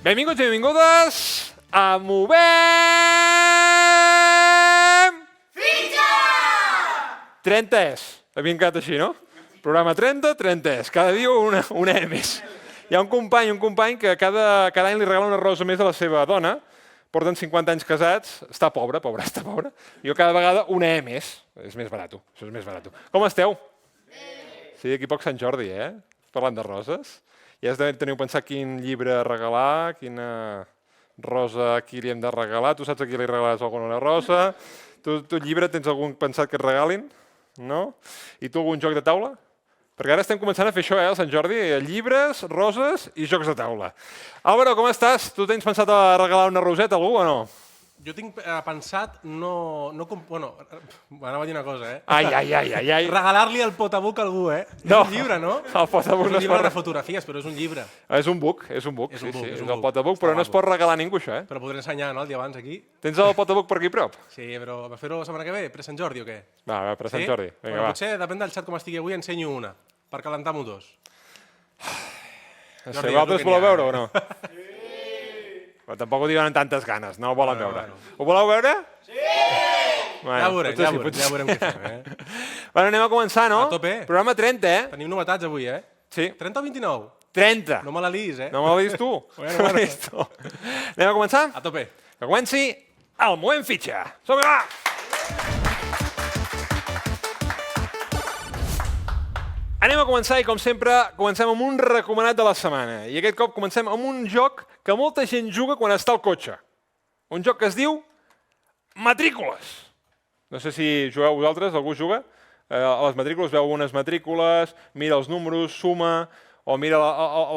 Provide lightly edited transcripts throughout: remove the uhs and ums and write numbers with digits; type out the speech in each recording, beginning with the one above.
Benvinguts i benvingudes a Movem Fitxa! 30 és. Havia encantat així, no? Programa 30, 30 és. Cada dia una E més. Hi ha un company que cada any li regala una rosa més a la seva dona. Porten 50 anys casats. Està pobre. Jo cada vegada una E més. És més barat. Això és més barat. Com esteu? Sí, aquí poc Sant Jordi, Parlant de roses. Ja teniu pensat quin llibre regalar, quina rosa a qui li hem de regalar. Tu saps a qui li regalaràs alguna rosa? Tu llibre tens algun pensat que et regalin? No? I tu algun joc de taula? Perquè ara estem començant a fer això, al Sant Jordi, llibres, roses i jocs de taula. Álvaro, com estàs? Tu tens pensat a regalar una roseta a algú o no? Jo tinc pensat bueno, anava a dir una cosa, Ai. Regalar-li el potabook a algú, No. És un llibre, no? El potabook no és un es llibre pot... de fotografies, però és un llibre. És un book. És un book. El potabook, però no es pot regalar a ningú, això, Però podré ensenyar, no, el dia abans, aquí. Tens el potabook per aquí prop? Sí, però per fer-ho la setmana que ve, per Sant Jordi o què? Va, per Sant Jordi. Vinga, Bueno, va. potser, depèn del xat com estigui avui, ensenyo una, per calentar motors. No sé, vosaltres voleu veure o no? Però tampoc ho diuen amb tantes ganes, no ho volen veure. Ho voleu veure? Sí! Ja veurem què fem, Bueno, anem a començar, no? A tope. Programa 30, Tenim novetats avui, Sí. 30 o 29? 30. No me la liis, No me l'ha vist tu? Bueno. Anem a començar? A tope. Que comenci el Movem Fitxa. Som-hi, va! Anem a començar i, com sempre, comencem amb un recomanat de la setmana. I aquest cop comencem amb un joc que molta gent juga quan està al cotxe. Un joc que es diu Matrícules. No sé si jugueu vosaltres, algú juga a les matrícules, veu unes matrícules, mira els números, suma, o mira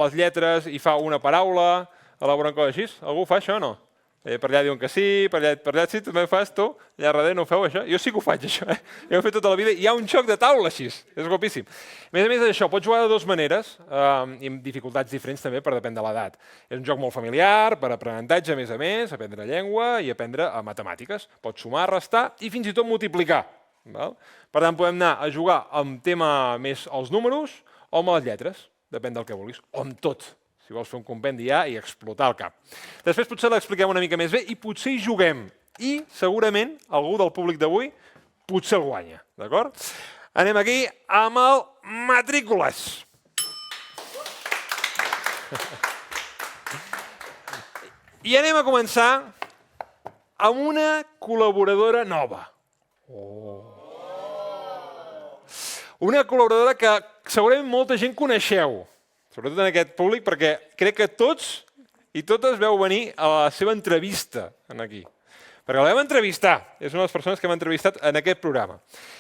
les lletres i fa una paraula, elaborant coses així. Algú fa això o no? Per allà diuen que sí, per allà sí, també ho fas tu, allà darrere no ho feu això. Jo sí que ho faig, això, Jo ho he fet tota la vida. Hi ha un joc de taula així, és guapíssim. A més d'això, pots jugar de dues maneres, i amb dificultats diferents també, per depèn de l'edat. És un joc molt familiar, per aprenentatge, a més, aprendre llengua i aprendre matemàtiques. Pots sumar, restar i fins i tot multiplicar. Per tant, podem anar a jugar amb tema més els números o amb les lletres, depèn del que vulguis, o amb tot. Si vols fer un compendi ja i explotar el cap. Després potser l'expliquem una mica més bé i potser hi juguem. I segurament algú del públic d'avui potser el guanya. D'acord? Anem aquí amb el Matrícules. I anem a començar amb una col·laboradora nova. Una col·laboradora que segurament molta gent coneixeu. Sobretot en aquest públic, perquè crec que tots i totes veu venir a la seva entrevista aquí. Perquè la vam entrevistar, és una de les persones que m'ha entrevistat en aquest programa.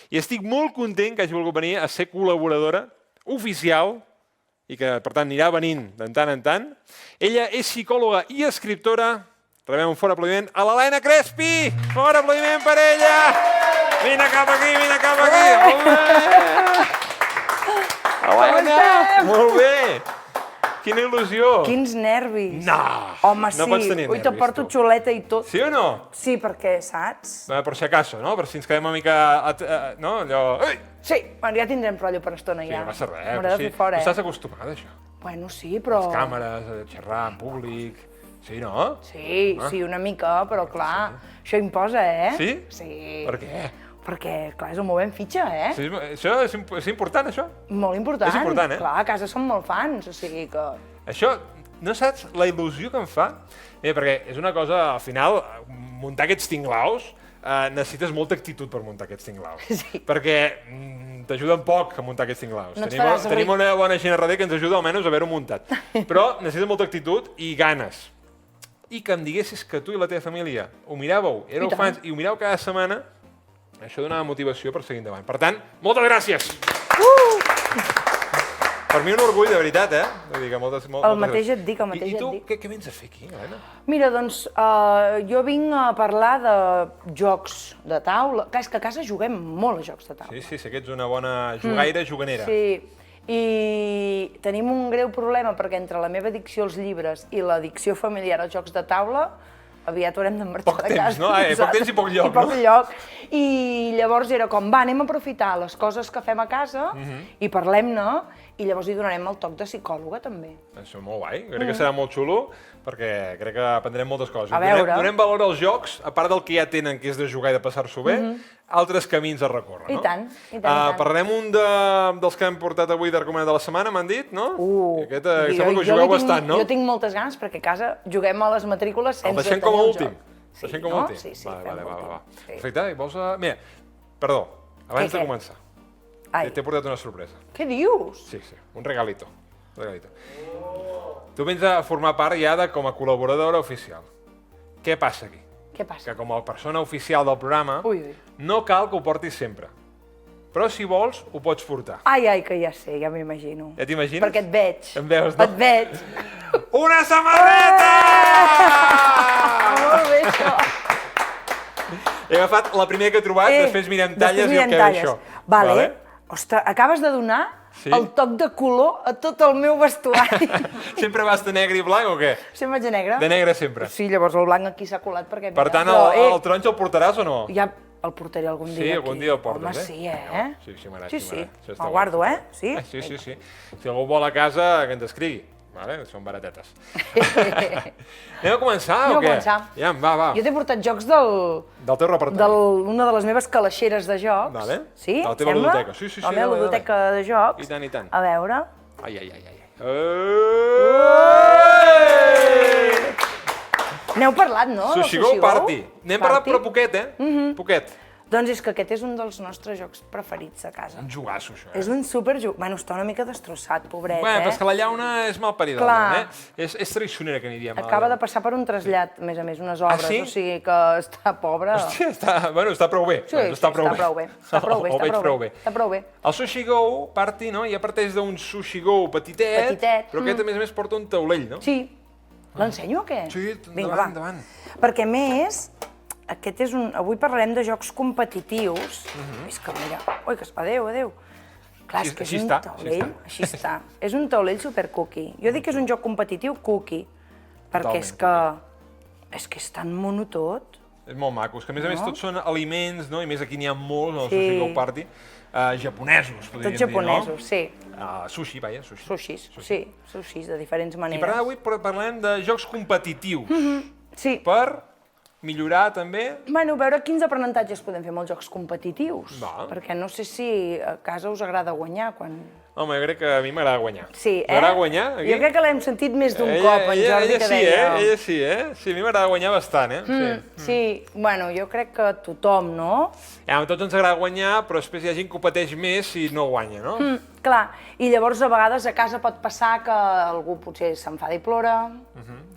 I estic molt content que hagi volgut venir a ser col·laboradora oficial i que, per tant, anirà venint de tant en tant. Ella és psicòloga i escriptora. Rebem un fort aplaudiment a l'Helena Crespi! Fort aplaudiment per ella! Vine cap aquí, vine cap aquí! Helena! Molt bé! Quina il·lusió! Quins nervis! No! Home, sí. No pots tenir Ui, te nervis, porto tu. xuleta i tot. Sí o no? Sí, perquè, saps? Per si acaso, no? Per si ens quedem una mica... No? Allò... Ei! Sí, bueno, ja tindrem rotllo per estona, Sí, ja. no passa res. M'haurà de fer fora, Tu estàs acostumada a això. Bueno, sí, però... Les càmeres, a xerrar en públic... Sí, no? Sí, sí, una mica, però clar, això imposa, Sí? Sí. Per què? Perquè, clar, és un movent fitxa, Sí, això és important, això? Molt important. És important, Clar, a casa som molt fans, o sigui que... Això, no saps la il·lusió que em fa? Perquè és una cosa, al final, muntar aquests tinglaus, necessites molta actitud per muntar aquests tinglaus. Sí. Perquè t'ajuden poc a muntar aquests tinglaus. No et faràs Tenim una bona gent a darrere que ens ajuda almenys a haver-ho muntat. Però necessites molta actitud i ganes. I que em diguessis que tu i la teva família ho miràveu, éreu fans i ho miràveu cada setmana, això donava motivació per seguir endavant. Per tant, moltes gràcies! Per mi un orgull, de veritat, Vull dir que moltes El mateix et dic, el mateix I tu, et dic. què vens a fer aquí, Helena? Mira, doncs, jo vinc a parlar de jocs de taula. Clar, és que a casa juguem molt a jocs de taula. Sí, que ets una bona jugaire, juganera. Sí, i tenim un greu problema perquè entre la meva addicció als llibres i l'addicció familiar als jocs de taula aviat haurem de marxar Poc de temps, casa. no? Poc temps i poc lloc, I poc no? lloc. I llavors era com, va, anem a aprofitar les coses que fem a casa i parlem-ne i llavors hi donarem el toc de psicòloga, també. Això és molt guai, crec que serà molt xulo, perquè crec que aprendrem moltes coses. A veure. Donem valor als jocs, a part del que ja tenen, que és de jugar i de passar-s'ho bé, altres camins a recórrer, no? I tant, i tant. Parlarem dels que hem portat avui de recomanat de la setmana, m'han dit, no? Aquest sembla que ho jo jugueu bastant, no? Jo tinc moltes ganes, perquè a casa juguem a les matrícules sense El deixem tenir com a el últim. joc. Deixem com a últim. Sí, Va. Perfecte, i vols... Mira, perdó, abans de començar, t'he portat una sorpresa. Què dius? Sí, un regalito. Tu vens a formar part ja com a col·laboradora oficial. Què passa aquí? Què passa? Que com a persona oficial del programa, Ui. no cal que ho portis sempre. Però si vols, ho pots portar. Ai, que ja sé, ja m'imagino. Ja t'imagines? Perquè et veig. Em veus, no? Et veig. Una samarreta! Molt bé, això. He agafat la primera que he trobat, després mirem talles i el que ve això. Vale. Ostres, acabes de donar el toc de color a tot el meu vestuari. Sempre vas de negre i blanc o què? Sempre vaig de negre. De negre sempre. Sí, llavors el blanc aquí s'ha colat perquè... Per tant, el taronja el portaràs o no? Ja el portaré algun dia aquí. Sí, algun dia el portes, Home, sí, eh? Sí, m'agrada. Sí, me'l guardo, eh? Sí? Sí. Si algú vol a casa, que ens escrigui. Vale? Són baratetes. Anem a començar o què? Ja, va. Jo t'he portat jocs del teu repertori. Una de les meves calaixeres de jocs. Vale. Sí? De la teva ludoteca. Sí. La meva ludoteca de jocs. I tant. A veure... Ai. N'heu parlat, no? Sushi Go Party. N'hem parlat però poquet, Poquet. Doncs és que aquest és un dels nostres jocs preferits a casa. Un jugasso, això, És un superjoc. Bueno, està una mica destrossat, pobret, Bueno, però és que la llauna és mal parida, Clar. És traicionera, que n'hi diem. Acaba de passar per un trasllat, a més, unes obres, sí? o sigui que està pobre. Hòstia, està prou bé. Sí, està prou bé. Està prou bé. El Sushi Go Party, no? Ja parteix d'un Sushi Go petitet, però aquest, a més, porta un taulell, no? Sí. L'ensenyo o què? Sí, Vinga, endavant. Perquè, a més, aquest és un... Avui parlarem de jocs competitius. És que, mira... Ui, que... Adéu. Clar, és que és un taulell... Així està. És un taulell super cookie. Jo dic que és un joc competitiu cookie, perquè és que és tan mono tot. És molt maco. És que, a més, tots són aliments, no? I més aquí n'hi ha molts, al Sushi Go Party. Japonesos, podríem dir, no? Tots japonesos, sí. Sushi, vaja, Sushis, sí. Sushis, de diferents maneres. I per tant, avui parlem de jocs competitius. Sí. Per millorar, també... Bueno, veure quins aprenentatges podem fer amb els jocs competitius. Va. Perquè no sé si a casa us agrada guanyar quan... Home, jo crec que a mi m'agrada guanyar. Sí, M'agrada guanyar, aquí? Jo crec que l'hem sentit més d'un cop, en Jordi, que deia... Ella sí, Sí, a mi m'agrada guanyar bastant, Sí, bueno, jo crec que tothom, no? Ja, a tots ens agrada guanyar, però després hi ha gent que competeix més si no guanya, no? Clar, i llavors a vegades a casa pot passar que algú potser s'enfada i plora.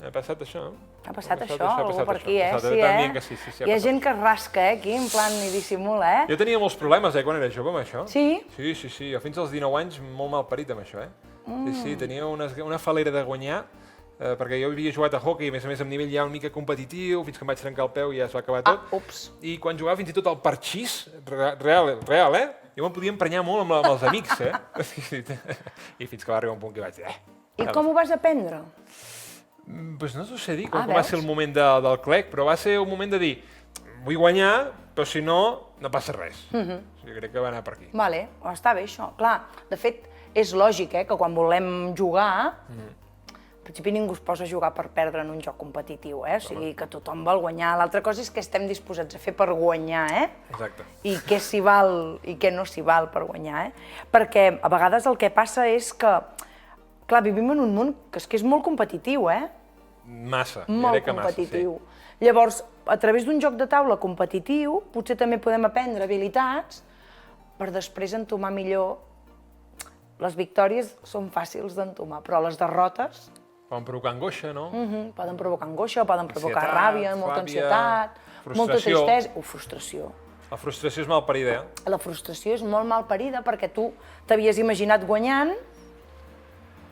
Ha passat això? Ha passat això? Algú per aquí, Sí, Hi ha gent que es rasca, aquí, en plan, i dissimula, Jo tenia molts problemes, quan era jove, amb això. Sí? Sí. Jo fins als 19 anys molt mal parit amb això, Sí, tenia una falera de guanyar, perquè jo havia jugat a hockey, a més amb nivell ja una mica competitiu, fins que em vaig trencar el peu i ja es va acabar tot. Ups. I quan jugava fins i tot al parxís, real, jo me'n podia emprenyar molt amb els amics, I fins que va arribar un punt que vaig dir, I com ho vas aprendre? Doncs no t'ho sé dir com va ser el moment del clec, però va ser un moment de dir, vull guanyar, però si no, no passa res. Jo crec que va anar per aquí. Vale, està bé això. Clar, de fet, és lògic, que quan volem jugar, en principi ningú es posa a jugar per perdre en un joc competitiu, O sigui, que tothom vol guanyar. L'altra cosa és que estem disposats a fer per guanyar, Exacte. I què s'hi val i què no s'hi val per guanyar, Perquè a vegades el que passa és que, clar, vivim en un món que és molt competitiu, Massa, molt crec que massa, competitiu. Llavors, a través d'un joc de taula competitiu, potser també podem aprendre habilitats per després entomar millor. Les victòries són fàcils d'entomar, però les derrotes... Poden provocar angoixa, no? Poden provocar angoixa, poden provocar ràbia, molta ansietat, molta tristesa... Frustració. La frustració és mal parida, La frustració és molt mal parida perquè tu t'havies imaginat guanyant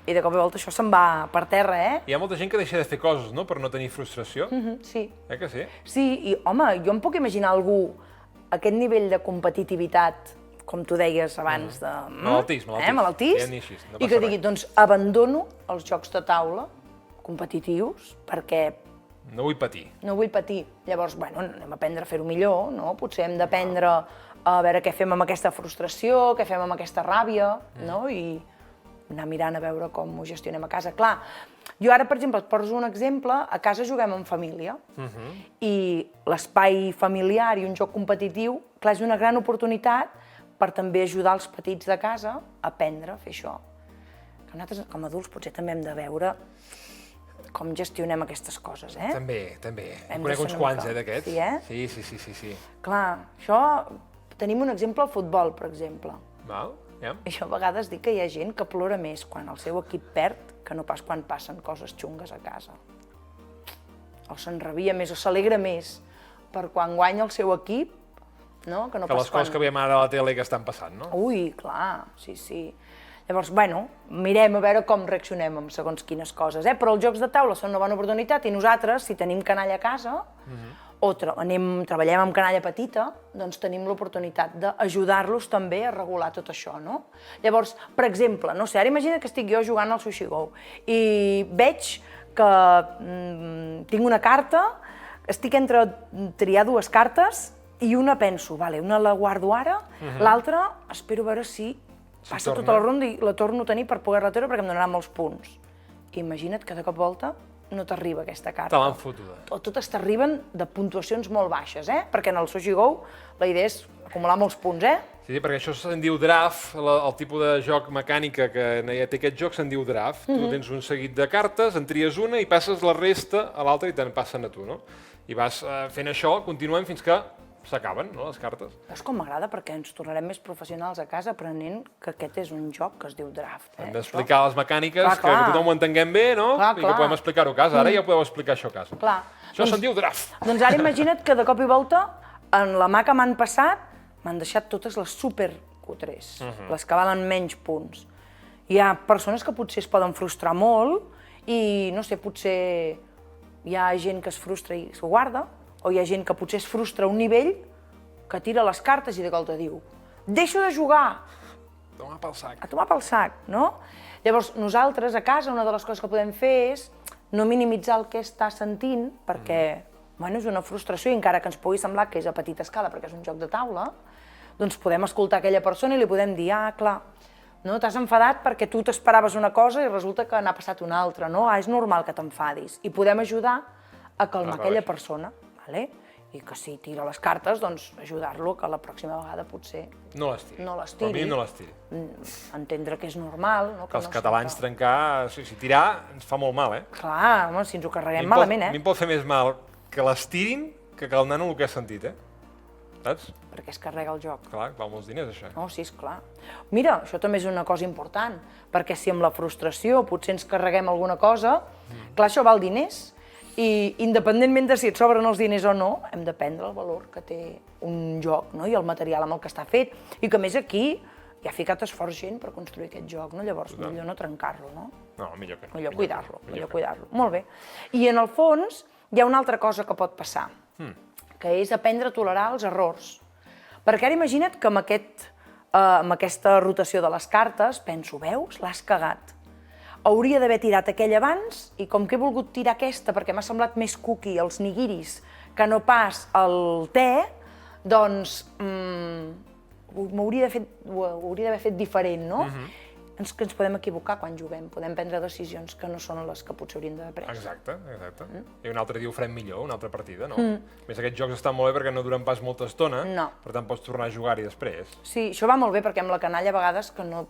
i de cop i volta això se'n va per terra, Hi ha molta gent que deixa de fer coses, no?, per no tenir frustració. Sí. Que sí? Sí, i home, jo em puc imaginar algú aquest nivell de competitivitat, com tu deies abans, de... Malaltís. I que digui, doncs, abandono els jocs de taula competitius perquè... No vull patir. No vull patir. Llavors, bueno, anem a aprendre a fer-ho millor, no? Potser hem d'aprendre a veure què fem amb aquesta frustració, què fem amb aquesta ràbia, no? I anar mirant a veure com ho gestionem a casa. Clar, jo ara, per exemple, et poso un exemple, a casa juguem en família i l'espai familiar i un joc competitiu, clar, és una gran oportunitat per també ajudar els petits de casa a aprendre a fer això. Que nosaltres, com a adults, potser també hem de veure com gestionem aquestes coses, eh? També. Conec uns quants, d'aquests. Sí, eh? Sí. Clar, això... Tenim un exemple al futbol, per exemple. Val, ja. I jo a vegades dic que hi ha gent que plora més quan el seu equip perd que no pas quan passen coses xungues a casa. O s'enrabia més, o s'alegra més per quan guanya el seu equip, no? Que no Que pas les coses que veiem ara a la tele que estan passant, no? Ui, clar, sí. Llavors, bueno, mirem a veure com reaccionem amb segons quines coses, eh? Però els jocs de taula són una bona oportunitat i nosaltres, si tenim canalla a casa, o treballem amb canalla petita, doncs tenim l'oportunitat d'ajudar-los també a regular tot això, no? Llavors, per exemple, no sé, ara imagina que estic jo jugant al Sushi Go i veig que tinc una carta, estic entre triar dues cartes i una penso, vale, una la guardo ara, l'altra espero veure si passa tota la ronda i la torno a tenir per poder-la treure perquè em donarà molts punts. Imagina't que de cop volta no t'arriba aquesta carta. Te l'han fotuda. O totes t'arriben de puntuacions molt baixes, eh? Perquè en el Sushi Go la idea és acumular molts punts, eh? Sí, perquè això se'n diu draft, el tipus de joc mecànica que ja té aquest joc se'n diu draft. Tu tens un seguit de cartes, en tries una i passes la resta a l'altra i te'n passen a tu, no? I vas fent això, continuem fins que s'acaben, no, les cartes. Veus com m'agrada? Perquè ens tornarem més professionals a casa aprenent que aquest és un joc que es diu draft. Hem d'explicar les mecàniques, Clar. que tothom ho entenguem bé, no? Clar. I que podem explicar-ho a casa. Ara ja podeu explicar això a casa. Clar. Això se'n diu draft. Doncs ara imagina't que de cop i volta, en la mà que m'han passat, m'han deixat totes les supercutres, les que valen menys punts. Hi ha persones que potser es poden frustrar molt i, no sé, potser hi ha gent que es frustra i s'ho guarda, o hi ha gent que potser es frustra a un nivell que tira les cartes i de cop te diu «Deixo de jugar!» Tomar pel sac. A tomar pel sac, no? Llavors, nosaltres a casa una de les coses que podem fer és no minimitzar el que està sentint, perquè bueno, és una frustració i encara que ens pugui semblar que és a petita escala perquè és un joc de taula, doncs podem escoltar aquella persona i li podem dir «Ah, clar, no, t'has enfadat perquè tu t'esperaves una cosa i resulta que n'ha passat una altra, no? És normal que t'enfadis». I podem ajudar a calmar aquella persona, vale? I que si tira les cartes, doncs ajudar-lo que la pròxima vegada potser No les tiri. no les Com a tiri. mínim no les tiri. Entendre que és normal. No? Que els catalans trencar, si tirar ens fa molt mal, eh? Clar, home, si ens ho carreguem malament, A mi em pot fer més mal que les tirin que el nano el que ha sentit, eh? Saps? Perquè es carrega el joc. Clar, val molts diners, això. No, sí, esclar. Mira, això també és una cosa important, perquè si amb la frustració potser ens carreguem alguna cosa, clar, això val diners, i independentment de si et sobren els diners o no, hem d'aprendre el valor que té un joc, no? I el material amb el que està fet, i que a més aquí hi ha ficat esforç gent per construir aquest joc, no? Llavors millor no trencar-lo, no? No, millor que no. Millor cuidar-lo. Molt bé. I en el fons hi ha una altra cosa que pot passar, que és aprendre a tolerar els errors. Perquè ara imagina't que amb aquesta rotació de les cartes penso, veus, l'has cagat. Hauria d'haver tirat aquella abans i com que he volgut tirar aquesta perquè m'ha semblat més cookie els nigiris que no pas el te, doncs ho hauria d'haver fet diferent, no? Que ens podem equivocar quan juguem, podem prendre decisions que no són les que potser hauríem d'haver pres. Exacte. I un altre dia ho farem millor, una altra partida, no? A més, aquests jocs estan molt bé perquè no duren pas molta estona, per tant pots tornar a jugar-hi després. Sí, això va molt bé perquè amb la canalla a vegades que no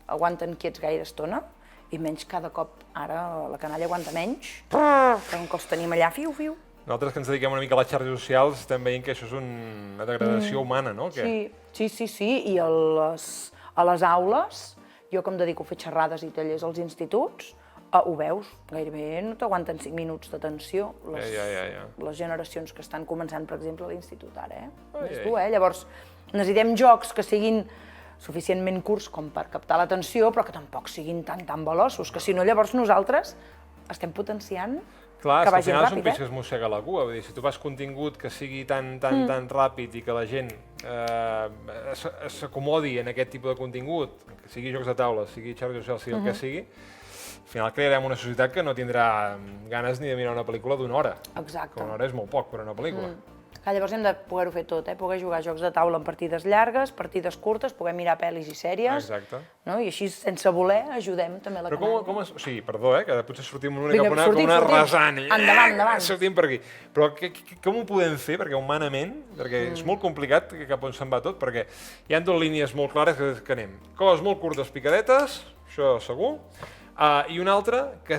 aguanten quiets gaire estona, i menys cada cop, ara la canalla aguanta menys, com que els tenim allà, fiu. Nosaltres que ens dediquem una mica a les xarxes socials estem veient que això és una degradació humana, no? Sí, i a les aules, jo que em dedico a fer xerrades i tallers als instituts, ho veus, gairebé no t'aguanten 5 minuts d'atenció les generacions que estan començant, per exemple, a l'institut ara, És dur, Llavors, necessitem jocs que siguin suficientment curts com per captar l'atenció, però que tampoc siguin tan veloços, que si no llavors nosaltres estem potenciant que vagin ràpid. Clar, al final és un peix que es mossega la cua, vull dir, si tu fas contingut que sigui tan ràpid i que la gent s'acomodi en aquest tipus de contingut, que sigui jocs de taula, sigui xarxes socials, sigui el que sigui, al final crearem una societat que no tindrà ganes ni de mirar una pel·lícula d'una hora. Exacte. Que una hora és molt poc per una pel·lícula. Llavors hem de poder-ho fer tot, poder jugar a jocs de taula en partides llargues, partides curtes, poder mirar pel·lis i sèries. Exacte. I així, sense voler, ajudem també la canalla. Però com és... O sigui, perdó, que potser sortim una mica com una rasant. Endavant, endavant. Sortim per aquí. Però com ho podem fer? Perquè humanament, perquè és molt complicat cap on se'n va tot, perquè hi ha dues línies molt clares que anem. Coses molt curtes, picadetes, això segur, i una altra que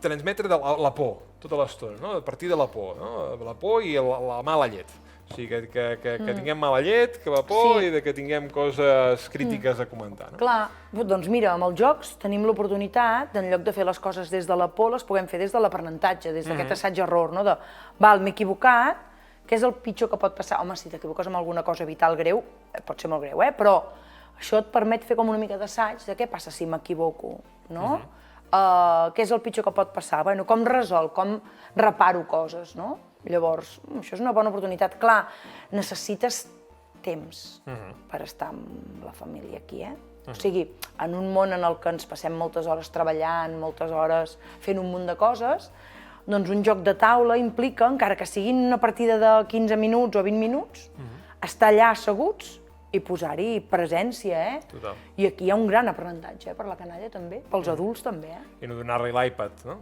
transmetre la por tota l'estona, no? A partir de la por, no? La por i la mala llet. O sigui, que tinguem mala llet, que la por i que tinguem coses crítiques a comentar, no? Clar, doncs mira, amb els jocs tenim l'oportunitat, en lloc de fer les coses des de la por, les puguem fer des de l'aprenentatge, des d'aquest assaig-error, no? M'he equivocat, què és el pitjor que pot passar? Home, si t'equivoques amb alguna cosa vital greu, pot ser molt greu, però això et permet fer com una mica d'assaig de què passa si m'equivoco, no? Què és el pitjor que pot passar? Bueno, com resol, com reparo coses, no? Llavors, això és una bona oportunitat. Clar, necessites temps per estar amb la família aquí, O sigui, en un món en el que ens passem moltes hores treballant, moltes hores fent un munt de coses, doncs un joc de taula implica, encara que siguin una partida de 15 minuts o 20 minuts, estar allà asseguts i posar-hi presència, Total. I aquí hi ha un gran aprenentatge, per la canalla també, pels adults també, I no donar-li l'iPad, no?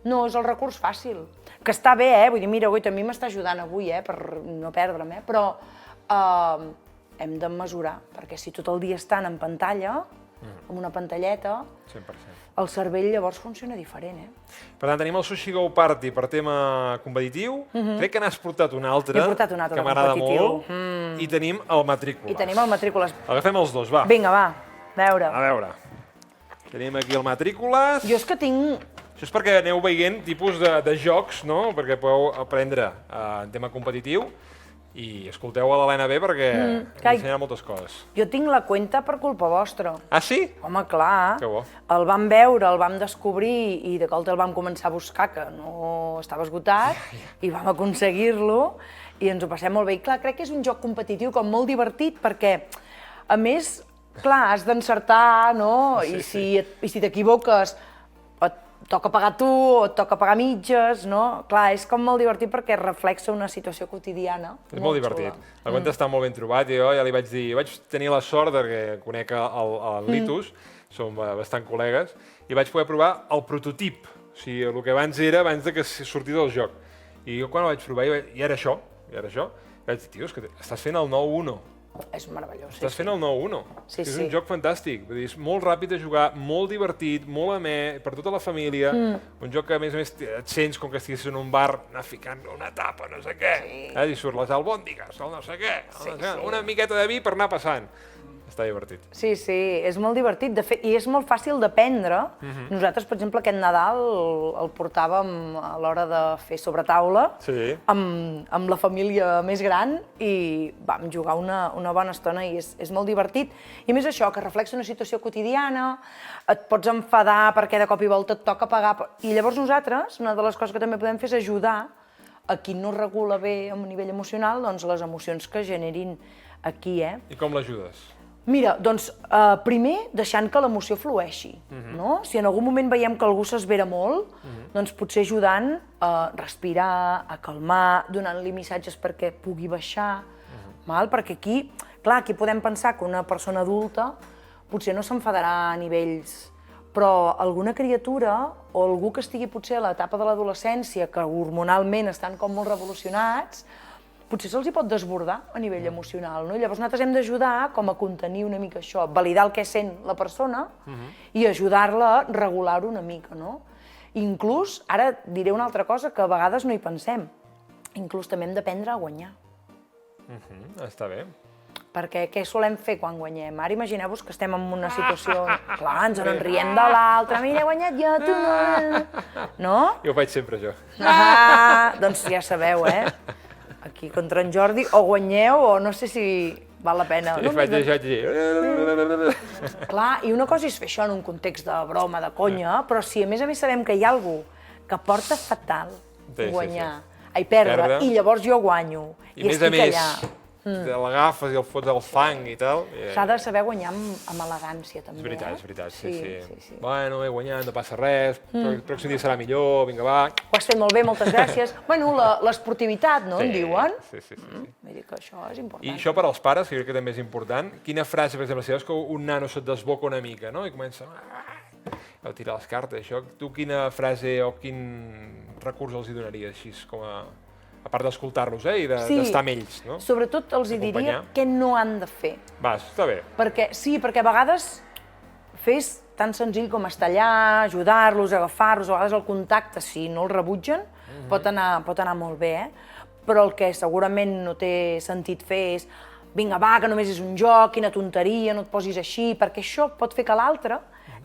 No, és el recurs fàcil. Que està bé, vull dir, mira, a mi m'està ajudant avui, per no perdre'm, però hem de mesurar, perquè si tot el dia estan en pantalla, amb una pantalleta, 100%. el cervell llavors funciona diferent, Per tant, tenim el Sushi Go Party per tema competitiu. Crec que n'has portat un altre, He portat un altre que m'agrada competitiu. molt, i tenim el Matrícules. I tenim el Matrícules. Agafem els dos, va. Vinga, va, A veure. Tenim aquí el Matrícules. Jo és que tinc... Això és perquè aneu veient tipus de jocs, no? Perquè podeu aprendre en tema competitiu i escolteu a l'Helena bé perquè ensenyarà moltes coses. Jo tinc la cuenta per culpa vostra. Ah, sí? Home, clar. Que bo. El vam veure, el vam descobrir i de cop el vam començar a buscar, que no estava esgotat, i vam aconseguir-lo i ens ho passem molt bé. I clar, crec que és un joc competitiu com molt divertit perquè, a més, clar, has d'encertar, no? I si t'equivoques, et toca pagar tu o et toca pagar mitges, no? Clar, és com molt divertit perquè reflexa una situació quotidiana. És molt divertit. La cuenta està molt ben trobat i jo ja li vaig dir, vaig tenir la sort que conec el Litus, som bastant col·legues, i vaig poder provar el prototip, o sigui, el que abans era abans que sortís del joc. I jo quan el vaig provar, i era això, i vaig dir, tio, és que estàs fent el 9-1. És meravellós. Estàs fent el 9-1. És un joc fantàstic. Vull dir, és molt ràpid de jugar, molt divertit, molt amè, per tota la família. Un joc que, a més et sents com que estiguessis en un bar anar ficant una tapa, no sé què. I surt les albòndigues, el no sé què. Una miqueta de vi per anar passant. Està divertit. Sí, és molt divertit. De fet, i és molt fàcil d'aprendre. Nosaltres, per exemple, aquest Nadal el portàvem a l'hora de fer sobretaula amb la família més gran i vam jugar una bona estona i és molt divertit. I a més això, que reflexa una situació quotidiana, et pots enfadar perquè de cop i volta et toca pagar. I llavors nosaltres, una de les coses que també podem fer és ajudar a qui no regula bé a nivell emocional doncs les emocions que generin aquí. I com l'ajudes? Mira, doncs, primer deixant que l'emoció flueixi, no? Si en algun moment veiem que algú s'esvera molt, doncs potser ajudant a respirar, a calmar, donant-li missatges perquè pugui baixar, perquè aquí, clar, aquí podem pensar que una persona adulta potser no s'enfadarà a nivells, però alguna criatura o algú que estigui potser a l'etapa de l'adolescència, que hormonalment estan com molt revolucionats, potser se'ls hi pot desbordar a nivell emocional, no? Llavors nosaltres hem d'ajudar com a contenir una mica això, validar el que sent la persona i ajudar-la a regular-ho una mica, no? Inclús, ara diré una altra cosa que a vegades no hi pensem, inclús també hem d'aprendre a guanyar. Està bé. Perquè què solem fer quan guanyem? Ara imagineu-vos que estem en una situació... Clar, ens en riem de l'altre, mira, he guanyat jo, tu no... No? Jo ho faig sempre, això. Doncs ja sabeu, aquí contra en Jordi, o guanyeu o no sé si val la pena. Jo faig això aquí. Clar, i una cosa és fer això en un context de broma, de conya, però si a més sabem que hi ha algú que porta fatal guanyar, ai, perdre, i llavors jo guanyo, i estic allà. l'agafes i el fots al fang i tal. S'ha de saber guanyar amb elegància, també. És veritat, sí. Sí. Bueno, he guanyat, no passa res, el pròxim dia serà millor, vinga, va. Ho has fet molt bé, moltes gràcies. Bueno, l'esportivitat, no, en diuen? Sí. Vull dir que això és important. I això per als pares, que jo crec que també és important. Quina frase, per exemple, si veus que un nano se't desboca una mica, no?, i comença a tirar les cartes, això, tu quina frase o quin recurs els hi donaries així, com a part d'escoltar-los, i d'estar amb ells, no? Sobretot els hi diria què no han de fer. Va, està bé. Perquè a vegades fes tan senzill com estar allà, ajudar-los, agafar-los, a vegades el contacte, si no el rebutgen, pot anar molt bé, però el que segurament no té sentit fer és vinga, va, que només és un joc, quina tonteria, no et posis així, perquè això pot fer que l'altre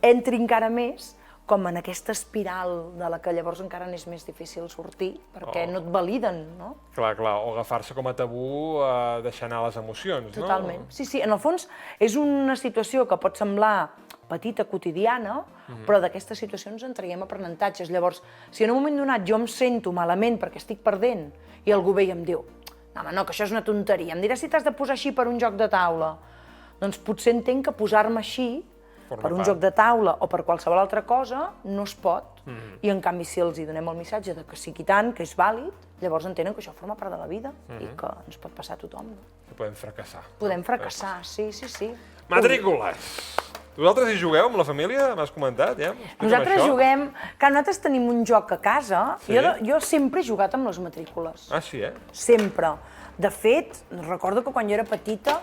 entri encara més com en aquesta espiral de la que llavors encara n'és més difícil sortir, perquè no et validen, no? Clar, o agafar-se com a tabú a deixar anar les emocions, no? Totalment. Sí, en el fons és una situació que pot semblar petita, quotidiana, però d'aquestes situacions en traiem aprenentatges. Llavors, si en un moment donat jo em sento malament perquè estic perdent i algú ve i em diu no, que això és una tonteria, em diràs si t'has de posar així per un joc de taula. Doncs potser entenc que posar-me així per un joc de taula o per qualsevol altra cosa no es pot. I en canvi, si els hi donem el missatge de que sigui tant, que és vàlid, llavors entenen que això forma part de la vida i que ens pot passar a tothom. Que podem fracassar. Podem fracassar, sí. Matrícules! Vosaltres hi jugueu amb la família? M'has comentat, ja? Nosaltres juguem... Que nosaltres tenim un joc a casa. Jo sempre he jugat amb les matrícules. Ah, sí, Sempre. De fet, recordo que quan jo era petita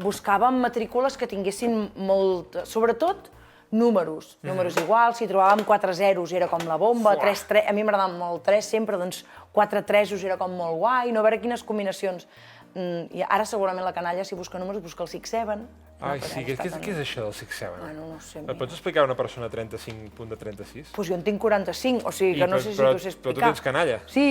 buscàvem matrícules que tinguessin molt... Sobretot, números. Números iguals, si trobàvem 4 zeros era com la bomba, 3, a mi m'agradava molt el 3 sempre, doncs 4 tresos era com molt guai, no a veure quines combinacions. I ara segurament la canalla, si busca números, busca el 6-7. Ai, sí, què és això del 6-7? Bueno, no sé. Et pots explicar a una persona 35 punt de 36? Doncs jo en tinc 45, o sigui que no sé si t'ho sé explicar. Però tu tens canalla. Sí.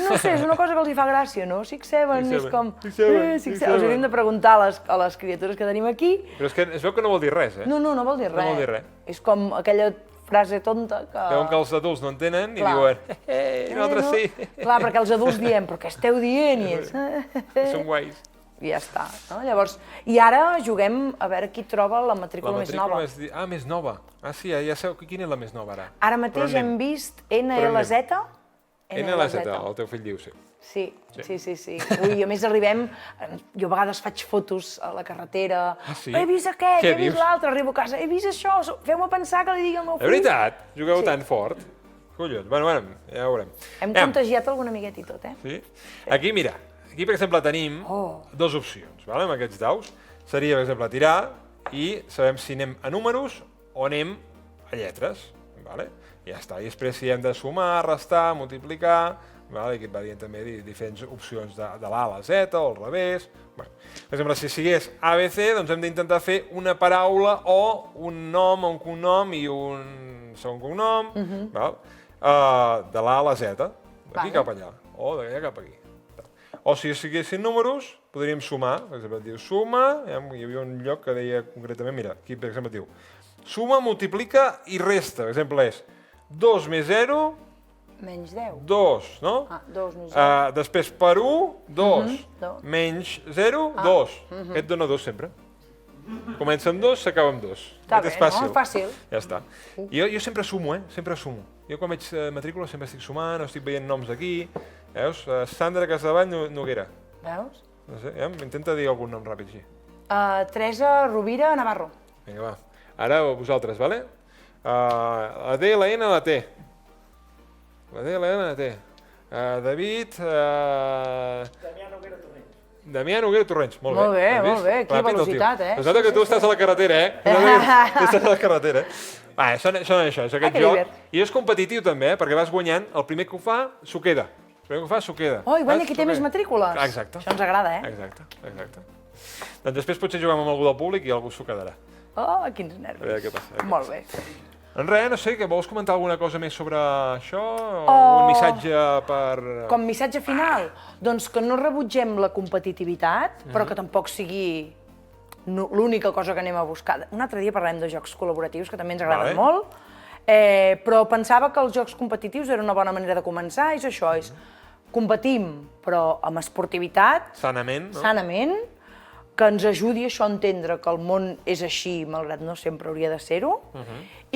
No sé, és una cosa que els hi fa gràcia, no? 6-7, és com... 6-7. Els hauríem de preguntar a les criatures que tenim aquí. Però és que es veu que no vol dir res, No vol dir res. No vol dir res. És com aquella frase tonta que... Veuen que els adults no entenen i diuen nosaltres sí. Clar, perquè els adults diem, però què esteu dient? I és... Són guais. I ja està, no? Llavors, i ara juguem a veure qui troba la matrícula més nova. Ah, més nova. Ah, sí, ja sabeu quina és la més nova ara. Ara mateix hem vist NLZ. NLZ, el teu fill diu, sí. Sí. Ui, a més arribem, jo a vegades faig fotos a la carretera. Ah, sí? He vist aquest, he vist l'altre, arribo a casa, he vist això, feu-me pensar que li digui al meu fill. De veritat? Jugueu tan fort? Collons, bueno, ja ho veurem. Hem contagiat algun amiguet i tot, Sí? Aquí, mira, aquí, per exemple, tenim dues opcions, amb aquests daus. Seria, per exemple, tirar i sabem si anem a números o anem a lletres. I ja està. I després si hem de sumar, restar, multiplicar, i aquí et va dient també diferents opcions de l'A a la Z o al revés. Per exemple, si sigués ABC, doncs hem d'intentar fer una paraula o un nom o un cognom i un segon cognom, de l'A a la Z, d'aquí cap allà, o d'allà cap aquí. O si siguessin números, podríem sumar. Per exemple, diu suma, hi havia un lloc que deia concretament, mira, aquí per exemple diu suma, multiplica i resta. Per exemple, és 2 més 0... Menys 10. 2, no? Ah, 2 més 0. Després, per 1, 2. Menys 0, 2. Aquest dona 2 sempre. Comença amb 2, s'acaba amb 2. Està bé, no? Fàcil. Ja està. Jo sempre sumo, sempre sumo. Jo quan veig matrícula sempre estic sumant, estic veient noms aquí. Veus? Sandra Casadevall Noguera. Veus? No sé, intenta dir algun nom ràpid així. Teresa Rovira Navarro. Vinga, va. Ara vosaltres, vale? La D, la N, la T. La D, la N, la T. David... Damià Noguera Torrents. Molt bé. Molt bé. Quina velocitat, Es nota que tu estàs a la carretera, Tu estàs a la carretera. Són això, és aquest joc. I és competitiu també, perquè vas guanyant. El primer que ho fa, s'ho queda. El primer que ho fa, s'ho queda. Oh, i guanya qui té més matrícules. Exacte. Això ens agrada, Exacte. Doncs després potser juguem amb algú del públic i algú s'ho quedarà. Oh, quins nervis. A veure què passa. Molt bé. En res, no sé, que vols comentar alguna cosa més sobre això? O un missatge per... Com missatge final? Doncs que no rebutgem la competitivitat, però que tampoc sigui l'única cosa que anem a buscar. Un altre dia parlarem de jocs col·laboratius, que també ens agraden molt, però pensava que els jocs competitius eren una bona manera de començar, és això, és competim, però amb esportivitat, Sanament, no? sanament, que ens ajudi això a entendre que el món és així, malgrat no sempre hauria de ser-ho,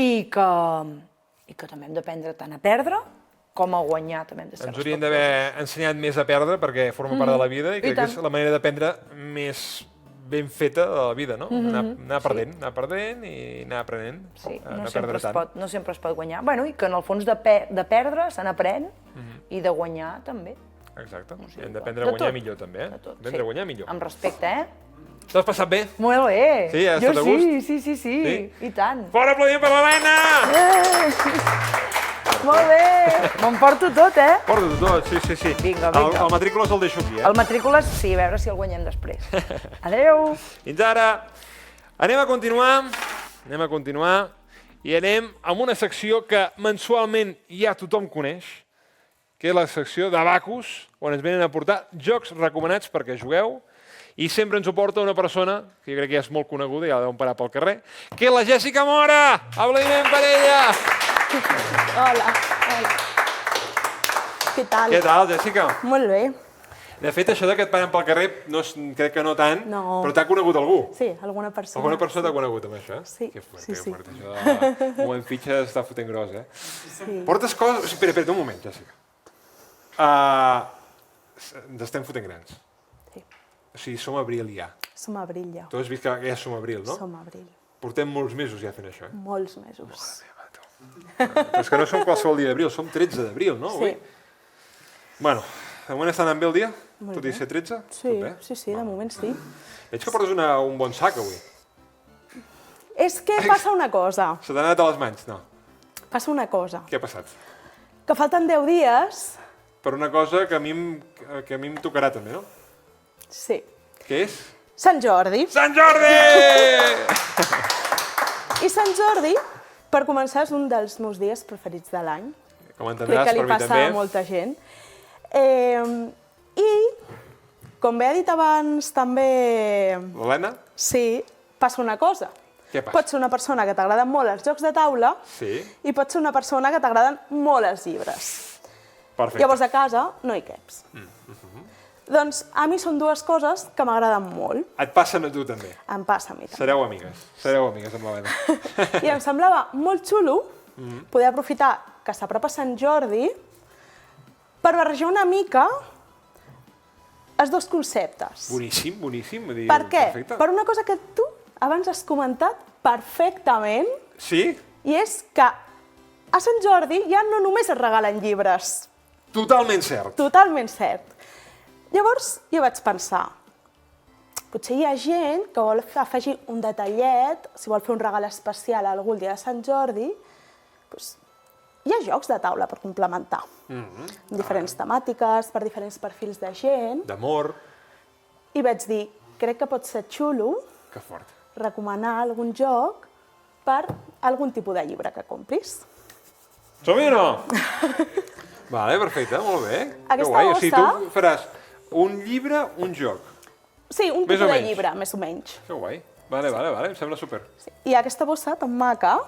i que també hem d'aprendre tant a perdre com a guanyar. També hem de ser Ens haurien d'haver ensenyat més a perdre perquè forma part de la vida i crec que és la manera d'aprendre més ben feta de la vida, no? Anar perdent i anar aprenent. Sí, no perdre tant. no sempre es pot guanyar. Bueno, i que en el fons de perdre se n'aprèn i de guanyar també. Exacte. Hem d'aprendre a guanyar millor també, Aprendre a guanyar millor. Amb respecte, T'ho has passat bé? Molt bé. Sí, has estat a gust? Sí, i tant. Fort aplaudiment per l'Helena! Molt bé. Me'n porto tot, Porta-t'ho tot, sí. Vinga. El matrícules el deixo aquí, El matrícules, sí, a veure si el guanyem després. Adéu. Fins ara. Anem a continuar i anem amb una secció que mensualment ja tothom coneix, que és la secció d'Abacus, on ens venen a portar jocs recomanats perquè jugueu, i sempre ens ho porta una persona, que jo crec que ja és molt coneguda, ja la deuen parar pel carrer, que és la Jèssica Mora! Aplaudiment per ella! Hola. Què tal? Què tal, Jèssica? Molt bé. De fet, això que et paren pel carrer, crec que no tant, No. però t'ha conegut algú. Sí, alguna persona. Alguna persona t'ha conegut amb això? Sí, Que fort, sí. que fort. Això de moment fitxa està fotent gros, Sí. Portes coses... Espera, un moment, Jèssica. Ens estem fotent grans. Sí. O sigui, som abril ja. Som abril ja. Tu has vist que ja som abril, no? Som abril. Portem molts mesos ja fent això, Molts mesos. Però és que no som qualsevol dia d'abril, som 13 d'abril, no? Sí. Avui? Bueno, de moment està anant bé el dia? Molt Tot i bé. ser 13? Sí, Tot bé? sí, de moment sí. Veig que portes un bon sac avui. És que passa una cosa. Se t'ha anat a les mans? No. Passa una cosa. Què ha passat? Que falten 10 dies. Per una cosa que a mi em tocarà també, no? Sí. Què és? Sant Jordi. Sant Jordi! I Sant Jordi, per començar, és un dels meus dies preferits de l'any. Com Crec entendràs, que li per mi passa també. a molta gent. I, com bé ha dit abans també, L'Helena? sí, passa una cosa. Què passa? Pots ser una persona que t'agraden molt els jocs de taula Sí, i pots ser una persona que t'agraden molt els llibres. perfecte. Llavors a casa no hi caps. Doncs a mi són dues coses que m'agraden molt. Et passen a tu també. Em passa a mi també. Sereu amigues amb l'Helena. I em semblava molt xulo poder aprofitar que s'apropa Sant Jordi per barrejar una mica els dos conceptes. Boníssim. Vull dir, Per què? Perfecte. Per una cosa que tu abans has comentat perfectament, Sí? i és que a Sant Jordi ja no només es regalen llibres. Totalment cert. Totalment cert. Llavors jo vaig pensar, potser hi ha gent que vol afegir un detallet, si vol fer un regal especial a algú el dia de Sant Jordi, doncs hi ha jocs de taula per complementar. Amb diferents temàtiques, per diferents perfils de gent. D'amor. I vaig dir, crec que pot ser xulo Que fort. recomanar algun joc per algun tipus de llibre que compris. Som-hi o no? Vale, perfecte, molt bé. Aquesta Que guai. O sigui, bossa- tu faràs un llibre, un joc. Sí, un Més tipus o de menys. llibre, més o menys. Que guai. Vale, em sembla super. Sí. I aquesta bossa tan maca,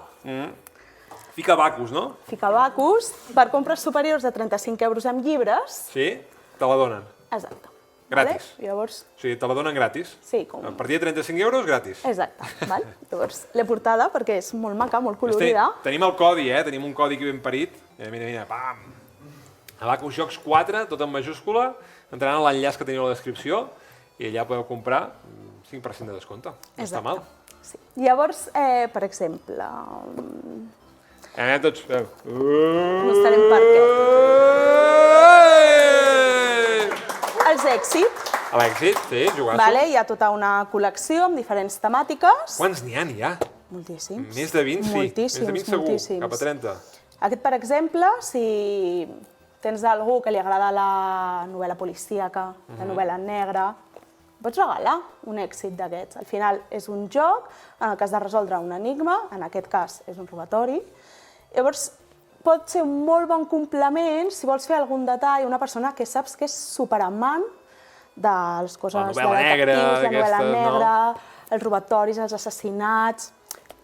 Fica Bacus, no? fica Bacus, per compres superiors de 35 euros amb llibres. Sí? Te la donen. Exacte. Gratis. Vale? Llavors, O sigui, te la donen gratis. sí, com... A partir de 35 euros, gratis. Exacte. Val? Llavors, l'he portada perquè és molt maca, molt colorida. Tenim el codi, Tenim un codi aquí ben parit. Mira, pam! Abacus Jocs 4, tot en majúscula. Entraran a l'enllaç que teniu a la descripció i allà podeu comprar 5% de descompte. No està mal. Sí. Llavors, per exemple, Anem tots. no estarem per què. Els èxits, A l'èxit, sí, jugasso. vale? Hi ha tota una col·lecció amb diferents temàtiques. Quants n'hi ha, ja? Moltíssims. Més de 20, sí. Moltíssims, Més de 20 segur, moltíssims. cap a 30. Aquest, per exemple, si tens algú que li agrada la novel·la policíaca, la novel·la negra, pots regalar un èxit d'aquests. Al final és un joc en el que has de resoldre un enigma, en aquest cas és un robatori. Llavors, pot ser un molt bon complement si vols fer algun detall a una persona que saps que és superamant de les coses La de novel·la negra, detectius, la novel·la d'aquestes, no? negra, els robatoris, els assassinats.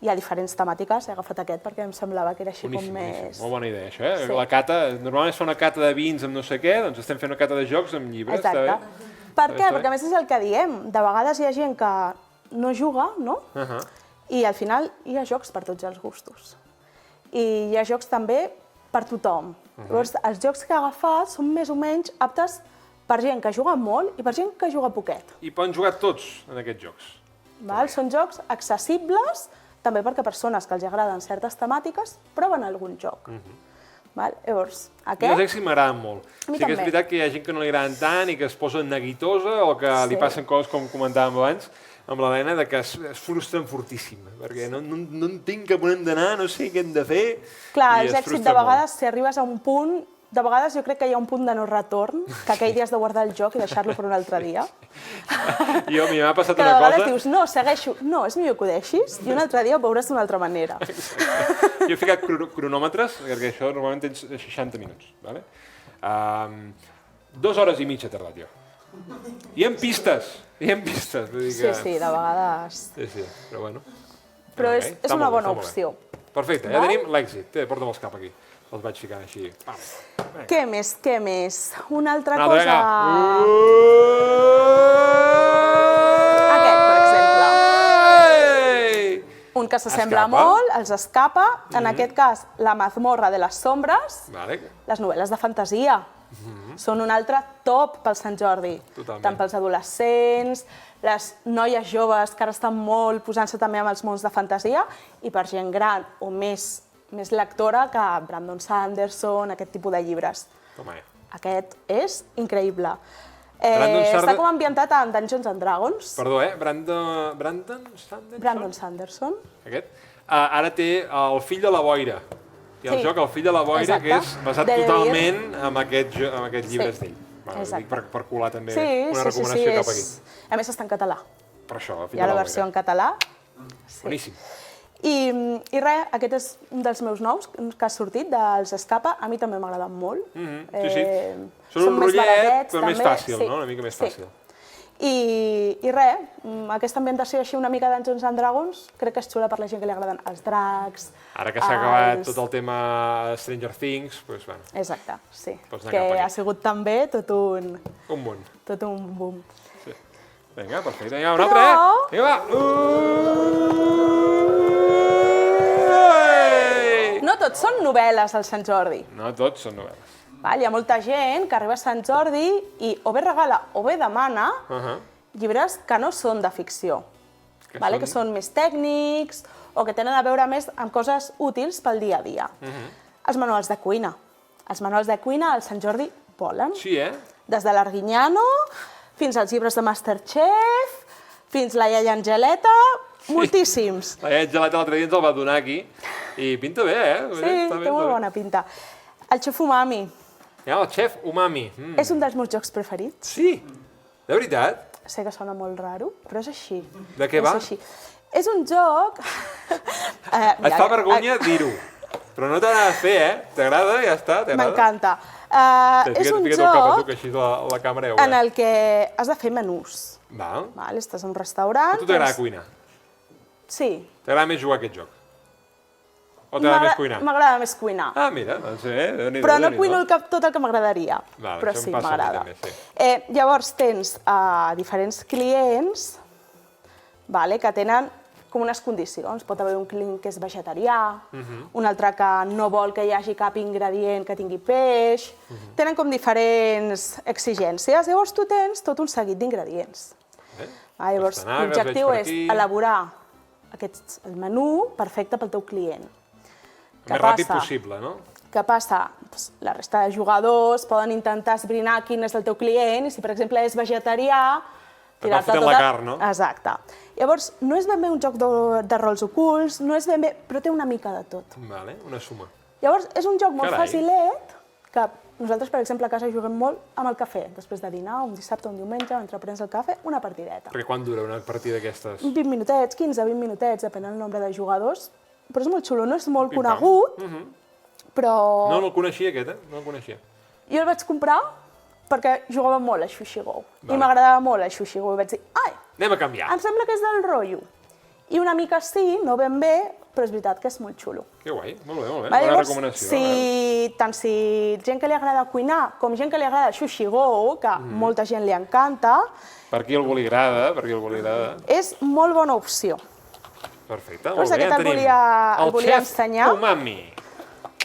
hi ha diferents temàtiques, he agafat aquest perquè em semblava que era així com més... Molt bona idea, això, eh? La cata, normalment es fa una cata de vins amb no sé què, doncs estem fent una cata de jocs amb llibres, Exacte. està bé? Per què? Perquè a més és el que diem. De vegades hi ha gent que no juga, no? I al final hi ha jocs per tots els gustos. I hi ha jocs també per tothom. Llavors, els jocs que he agafat són més o menys aptes per gent que juga molt i per gent que juga poquet. I poden jugar tots en aquests jocs. Val? Són jocs accessibles, també perquè persones que els agraden certes temàtiques proven algun joc. Val? Llavors, I els aquest... èxits m'agraden molt. A mi Sí que és també. veritat que hi ha gent que no li agraden tant i que es posa neguitosa o que li passen coses, com comentàvem abans, amb l'Helena, de que es frustren fortíssim, perquè no entenc cap on hem d'anar, no sé què hem de fer... Clar, i és es èxit frustren de vegades, molt. si arribes a un punt... De vegades jo crec que hi ha un punt de no retorn, que aquell dia has de guardar el joc i deixar-lo per un altre dia. I a mi m'ha passat Que de una vegades cosa... dius, no, segueixo. No, és millor que ho deixis i un altre dia ho veuràs d'una altra manera. Jo he ficat cronòmetres, perquè això normalment tens 60 minuts. Vale? 2 hores i mitja he tardat jo. I en pistes, Vull dir que... Sí, de vegades. Sí, però bueno. Però Ok, és està una molt bé, bona està molt bé. opció. Perfecte, ja tenim l'èxit. Porta'm els cap aquí. Els vaig ficant així. Què més? Una altra Una cosa... altra, Aquest, per exemple. Ei! Un que s'assembla Escapa. molt, els escapa. En aquest cas, La mazmorra de les sombres. Vale. Les novel·les de fantasia. Són un altre top pel Sant Jordi. Totalment. Tant pels adolescents, les noies joves que ara estan molt posant-se també amb els mons de fantasia i per gent gran o més lectora que Brandon Sanderson, aquest tipus de llibres. Toma, Aquest és increïble. Sanderson- Està com ambientat en Dungeons and Dragons. Perdó, Brandon Sanderson? Brandon Sanderson. Aquest? Ara té El fill de la boira. I el Sí. joc El fill de la boira, Exacte. que és basat De totalment en aquests llibres Sí. d'ell. Vale, Exacte. per colar també Sí, una sí, recomanació cap aquí. A més, està en català. Per això, El fill Hi ha de la la versió en boira. català. Boníssim. I res, aquest és un dels meus nous que ha sortit, dels Escapa. A mi també m'agraden molt. Sí. Són un més rotllet, baratets, però més també. fàcil, Sí, no? Una mica més sí. fàcil. I res, aquesta ambientació així una mica Dungeons and Dragons, crec que és xula per la gent que li agraden els dracs. Ara que s'ha acabat tot el tema Stranger Things, doncs, bueno, Exacte, sí. Pots anar Que cap aquí. ha sigut també tot un un munt. boom. Vinga, perfecte. Vinga, un altre, eh? Vinga, va. No tots són novel·les al Sant Jordi. No tots són novel·les. Val? Hi ha molta gent que arriba a Sant Jordi i o bé regala o bé demana llibres que no són de ficció, que són més tècnics o que tenen a veure més amb coses útils pel dia a dia. Els manuals de cuina. Els manuals de cuina al Sant Jordi volen. Sí, eh? Des de l'Arguiñano fins als llibres de Masterchef, fins la iaia Angeleta, moltíssims. La iaia Angeleta l'altre dia ens el va donar aquí i pinta bé, eh? Sí, té molt bona pinta. El xef umami. Ja, el xef umami. És un dels meus jocs preferits. Sí, de veritat. Sé que sona molt raro, però és així. De què va? És així. És un joc... Et fa vergonya dir-ho, però no t'ha de fer, eh? T'agrada, ja està, t'agrada. M'encanta. És un Fica't el cap a tu, joc que així la càmera ja ho en veurà. el que has de fer menús. Val. Val? Estàs en un restaurant... A tu t'agrada cuinar? Sí. T'agrada més jugar a aquest joc? O t'agrada més cuinar? M'agrada més cuinar. Ah, mira, doncs Déu-n'hi-do, Però no Déu-n'hi-do. cuino tot el que m'agradaria, Val, però això em sí, passa a mi m'agrada. també, sí. Llavors tens diferents clients que tenen com unes condicions. Pot haver un client que és vegetarià, un altre que no vol que hi hagi cap ingredient que tingui peix. Tenen com diferents exigències. Llavors tu tens tot un seguit d'ingredients. Llavors l'objectiu és elaborar el menú perfecte pel teu client. El més ràpid possible, no? Què passa? La resta de jugadors poden intentar esbrinar quin és el teu client i si, per exemple, és vegetarià, tirar-te fotent la carn, no? Exacte. Llavors, no és ben bé un joc de rols ocults, no és ben bé, però té una mica de tot. Vale, una suma. Llavors, és un joc molt Carai. facilet, que nosaltres, per exemple, a casa juguem molt amb el cafè. Després de dinar, un dissabte o un diumenge, mentre prens el cafè, una partideta. Perquè quan dura una partida d'aquestes? 20 minutets, 15, 20 minutets, depèn del nombre de jugadors. Però és molt xulo, no és molt Pim-pam. conegut, però... No el coneixia, aquest, eh? No el coneixia. Jo el vaig comprar perquè jugava molt a Xuxi Go. Vale. I m'agradava molt a Xuxi Go. I vaig dir, ai, Anem a canviar. em sembla que és del rotllo. I una mica sí, no ben bé, però és veritat que és molt xulo. Que guai, molt bé, molt bé. Vale, Bona llavors, recomanació. tant si gent que li agrada cuinar com gent que li agrada Sushi Go, que molta gent li encanta, Per qui algú li agrada, és molt bona opció. Perfecte, Llavors, molt bé, aquest ja el tenim. volia El xef ensenyar. umami.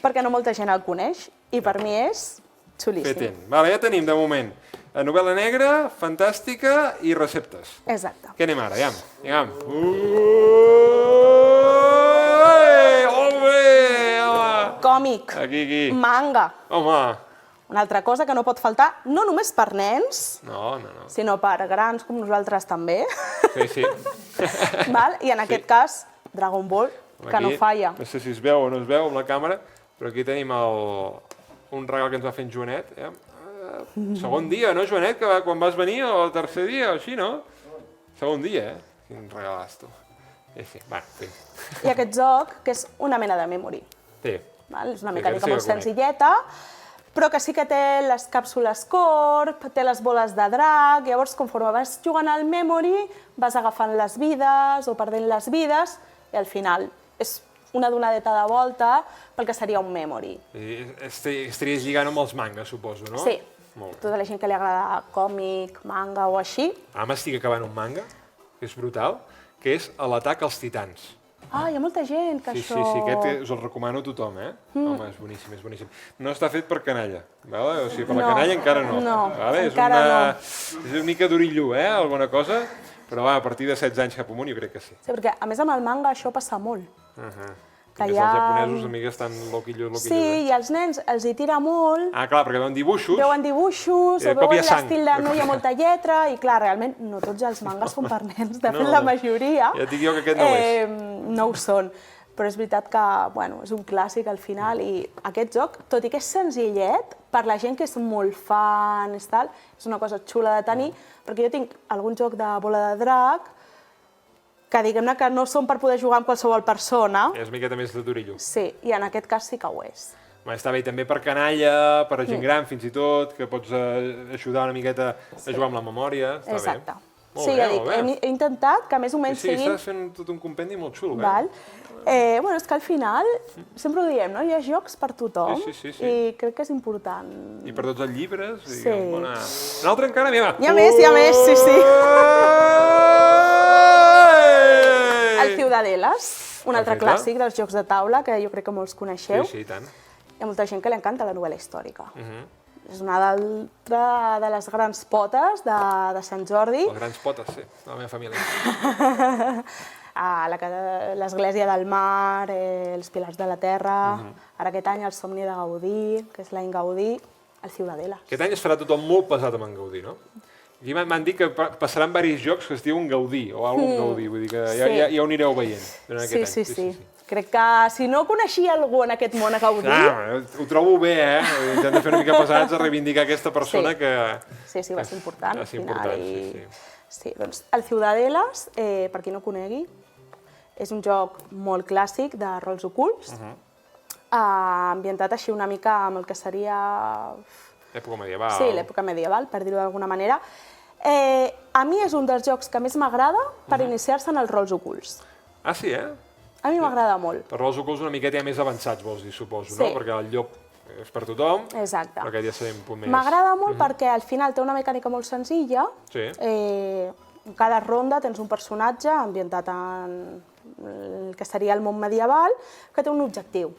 Perquè no molta gent el coneix i per mi és xulíssim. Fetent. Vale, ja tenim, de moment, novel·la negra, fantàstica i receptes. Exacte. Què anem ara? Aviam. Home! Còmic, Aquí. manga, Home! una altra cosa que no pot faltar, no només per nens, No. sinó per grans com nosaltres també. Sí. Val? I en aquest cas, Dragon Ball, que no falla. No sé si es veu o no es veu amb la càmera, però aquí tenim un regal que ens va fer en Joanet. Segon dia, no, Joanet, quan vas venir, o el tercer dia, o així, no? Segon dia, Quin regalàs, tu. Sí, va, sí. I aquest joc, que és una mena de memory. Sí. Val? És una Sí, mecànica aquest sí molt que el conec. senzilleta, però que sí que té les càpsules corp, té les boles de drac, llavors conforme vas jugant al memory vas agafant les vides o perdent les vides i al final és una donadeta de volta pel que seria un memory. Estaries lligant amb els mangas, suposo, no? Sí, Molt bé. tota la gent que li agrada còmic, manga o així. Ara m'estic acabant un manga, que és brutal, que és l'atac als titans. Ah, hi ha molta gent que Sí, això... aquest us el recomano a tothom, Home, és boníssim. No està fet per canalla, vale? O sigui, per la No, canalla encara no. no, vale? encara És una mica durillo, alguna cosa, però va, a partir de 16 anys cap amunt jo crec que sí. Sí, perquè a més amb el manga això passa molt. Que els japonesos una mica estan loquillos, Sí, i als nens els hi tira molt, Ah, clar, perquè veuen dibuixos. veuen dibuixos, de o cop hi veuen ha sang. l'estil de no hi ha molta lletra, i clar, realment no tots els mangas són per nens, de fet No. la majoria Ja et dic jo que aquest no ho és. no ho són. Però és veritat que bueno, és un clàssic al final i aquest joc, tot i que és senzillet, per la gent que és molt fan, és una cosa xula de tenir, perquè jo tinc algun joc de bola de drac que diguem-ne que no són per poder jugar amb qualsevol persona, És una miqueta més de durillo. sí, i en aquest cas sí que ho és. Està bé també per canalla, per a gent gran fins i tot, que pots ajudar una miqueta a jugar amb la memòria. Està Exacte. bé. Molt Sí, bé, ja dic, molt bé. he intentat que més o menys Sí, siguin... estàs fent tot un compendi molt xulo, Val? Bueno, és que al final, sempre ho diem, no? Hi ha jocs per tothom Sí. i crec que és important. I per tots els llibres. Sí. Un altre encara, mira. Hi ha més, sí. El Ciudadelas, un altre Perfecte. clàssic dels jocs de taula que jo crec que molts coneixeu. Sí, i tant. Hi ha molta gent que li encanta la novel·la històrica. És una altra de les grans potes de Sant Jordi. Les grans potes, sí, de la meva família. L'Església del Mar, els Pilars de la Terra, ara aquest any el Somni de Gaudí, que és l'any Gaudí, el Ciudadelas. Aquest any es farà tothom molt pesat amb en Gaudí, no? Aquí m'han dit que passaran diversos jocs que es diuen Gaudí, o algun Gaudí, vull dir que ja ho anireu veient durant aquest any. Sí. Crec que si no coneixia algú en aquest món a Gaudí... Ho trobo bé, Intentem de fer una mica pesats a reivindicar aquesta persona que... Sí, va ser important. Va ser important, sí. Sí, doncs el Ciudadelas, per qui no conegui, és un joc molt clàssic de rols ocults, ambientat així una mica amb el que seria... Època medieval. Sí, l'època medieval, per dir-ho d'alguna manera. A mi és un dels jocs que més m'agrada per iniciar-se en els rols ocults. Ah, sí, A mi m'agrada molt. Per rols ocults una miqueta ja més avançats, vols dir, suposo, Sí. no? Perquè el llop és per tothom, Exacte. però aquest ja seria un punt més... M'agrada molt perquè al final té una mecànica molt senzilla. Sí. En cada ronda tens un personatge ambientat en el que seria el món medieval que té un objectiu.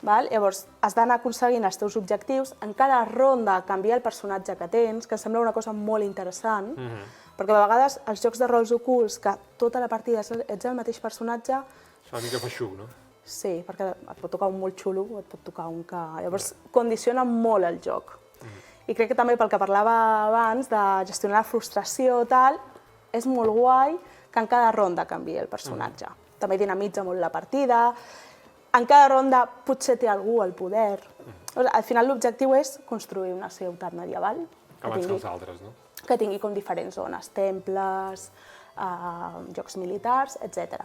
Val? Llavors, has d'anar aconseguint els teus objectius. En cada ronda canvia el personatge que tens, que em sembla una cosa molt interessant, perquè a vegades els jocs de rols ocults, que tota la partida ets el mateix personatge, És una mica feixuc, no? sí, perquè et pot tocar un molt xulo o et pot tocar un que... Llavors, condiciona molt el joc. I crec que també pel que parlava abans, de gestionar la frustració o tal, és molt guai que en cada ronda canviï el personatge. També dinamitza molt la partida. En cada ronda potser té algú el poder. Al final l'objectiu és construir una ciutat medieval Abans que els altres, no? que tingui com diferents zones, temples, jocs militars, etc.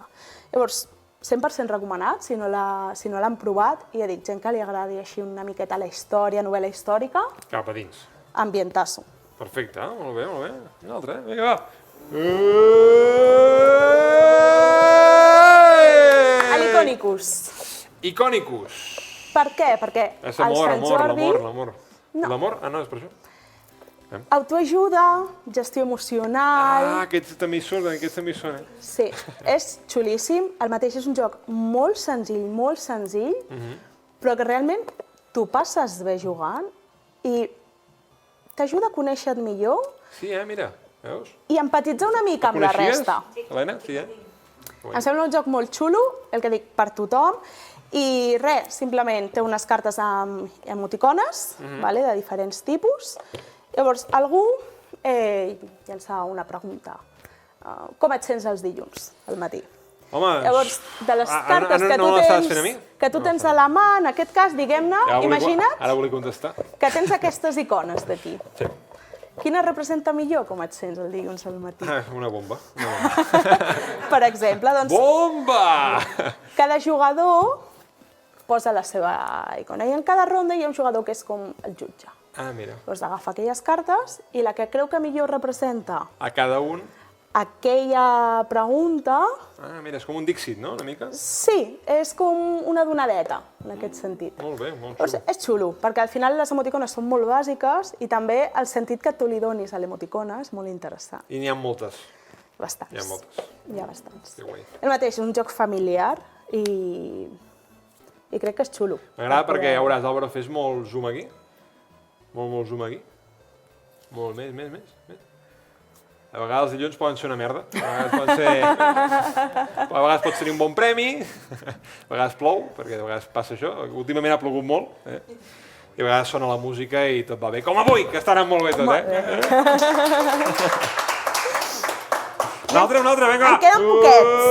Llavors, 100% recomanat, si no l'han provat, i ja dic, gent que li agradi així una miqueta la història, novel·la històrica, Cap a dins. ambientasso. Perfecte, molt bé, molt bé. Un altre, vinga, va. Iconicus. Iconicus. Per què? Perquè És al amor, Sant Jordi... l'amor. L'amor? Ah, no, és per això. Autoajuda, gestió emocional... Ah, aquests també hi surten, Sí, és xulíssim. El mateix és un joc molt senzill, però que realment t'ho passes bé jugant i t'ajuda a conèixer-te millor Sí, mira, veus? i empatitzar una mica amb la resta. Helena? Sí, Em sembla un joc molt xulo, el que dic, per tothom, i res, simplement té unes cartes amb emoticones, vale, de diferents tipus. Llavors, algú llança una pregunta. Com et sents els dilluns, al matí? Home, Llavors, de les cartes que tu tens a la mà, en aquest cas, diguem-ne, imagina't Ara volia contestar. que tens aquestes icones d'aquí. Sí. Quina representa millor com et sents el dilluns al matí? Una bomba. Per exemple, doncs, Bomba! cada jugador posa la seva icona i en cada ronda hi ha un jugador que és com el jutge. Ah, mira. Llavors agafa aquelles cartes i la que creu que millor representa A cada un... aquella pregunta... Ah, mira, és com un Dixit, no?, una mica? Sí, és com una donadeta, en aquest sentit. Molt bé, molt Llavors, xulo. és xulo, perquè al final les emoticones són molt bàsiques i també el sentit que tu li donis a l'emoticona és molt interessant. I n'hi ha moltes. Bastants. Hi ha moltes. Hi ha bastants. Que guai. El mateix, un joc familiar i crec que és xulo. M'agrada perquè, ja veuràs, Álvaro, fes molt zoom aquí. Molt zoom aquí. Molt més. A vegades els dilluns poden ser una merda. A vegades pots tenir un bon premi. A vegades plou, perquè a vegades passa això. Últimament ha plogut molt. I a vegades sona la música i tot va bé. Com avui, que està anant molt bé tot, Un altre, vinga! En queden poquets.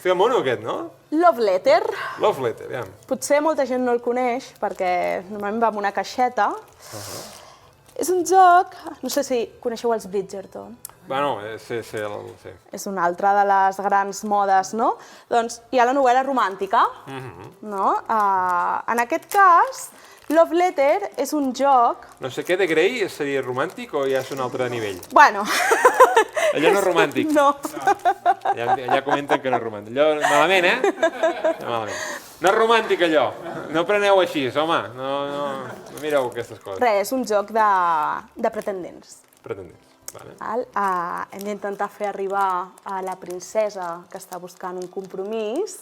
Feia mono aquest, no? Love Letter. Love Letter, ja. Potser molta gent no el coneix perquè normalment va amb una caixeta. És un joc, no sé si coneixeu els Bridgerton. Bueno, sí. És una altra de les grans modes, no? Doncs hi ha la novel·la romàntica, no? En aquest cas, Love Letter és un joc... No sé què, de Grey seria romàntic o ja és un altre nivell? Bueno... Allò no és romàntic. No. Allà comenten que no és romàntic. Allò, malament, Malament. No és romàntic, allò. No preneu així, home. No mireu aquestes coses. Res, és un joc de pretendents. Pretendents, vale. Hem d'intentar fer arribar a la princesa que està buscant un compromís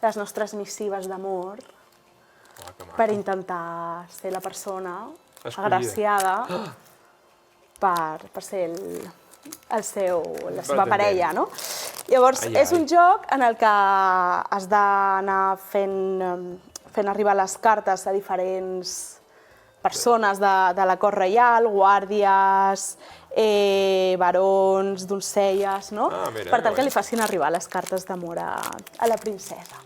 les nostres missives d'amor per intentar ser la persona agraciada per ser la seva parella, no? Llavors, és un joc en el que has d'anar fent arribar les cartes a diferents persones de la cort reial, guàrdies, barons, doncelles, no? Per tal que li facin arribar les cartes d'amor a la princesa.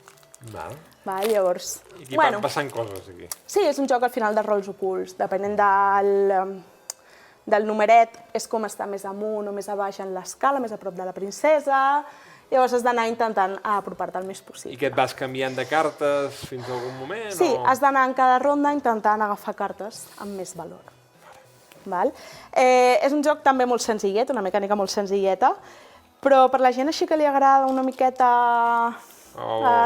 Llavors... I aquí van passant coses, aquí. Sí, és un joc al final de rols ocults. Depenent del numeret, és com està més amunt o més a baix en l'escala, més a prop de la princesa. Llavors has d'anar intentant apropar-te el més possible. I que et vas canviant de cartes fins a algun moment? Sí, has d'anar en cada ronda intentant agafar cartes amb més valor. És un joc també molt senzillet, una mecànica molt senzilleta, però per la gent així que li agrada una miqueta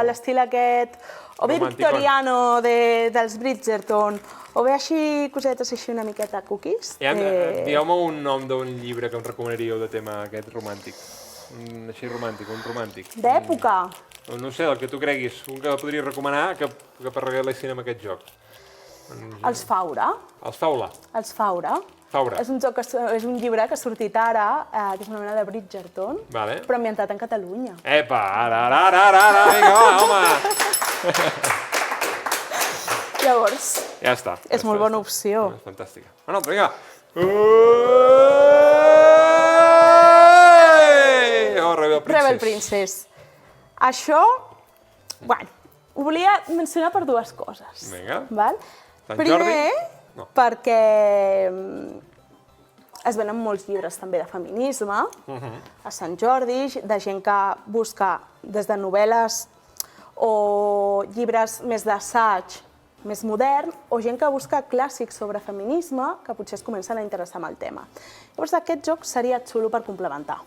l'estil aquest, o bé victoriano dels Bridgerton, o bé així cosetes així una miqueta cookies. Digueu-me un nom d'un llibre que em recomanaríeu de tema aquest romàntic. Així romàntic, un romàntic. D'època? No sé, el que tu creguis. Un que podries recomanar que parlessin amb aquest joc. Els Faura. Els Faula. Els Faura. És un llibre que ha sortit ara, que és una mena de Bridgerton, però ambientat en Catalunya. Epa, ara, vinga, va, home! Llavors, ja està. És molt bona opció. És fantàstica. Un altre, vinga. Rebel Princess. Això, bueno, ho volia mencionar per dues coses. Vinga. Primer, perquè es venen molts llibres també de feminisme a Sant Jordi, de gent que busca des de novel·les o llibres més d'assaig, més modern, o gent que busca clàssics sobre feminisme que potser es comencen a interessar amb el tema. Llavors aquest joc seria xulo per complementar.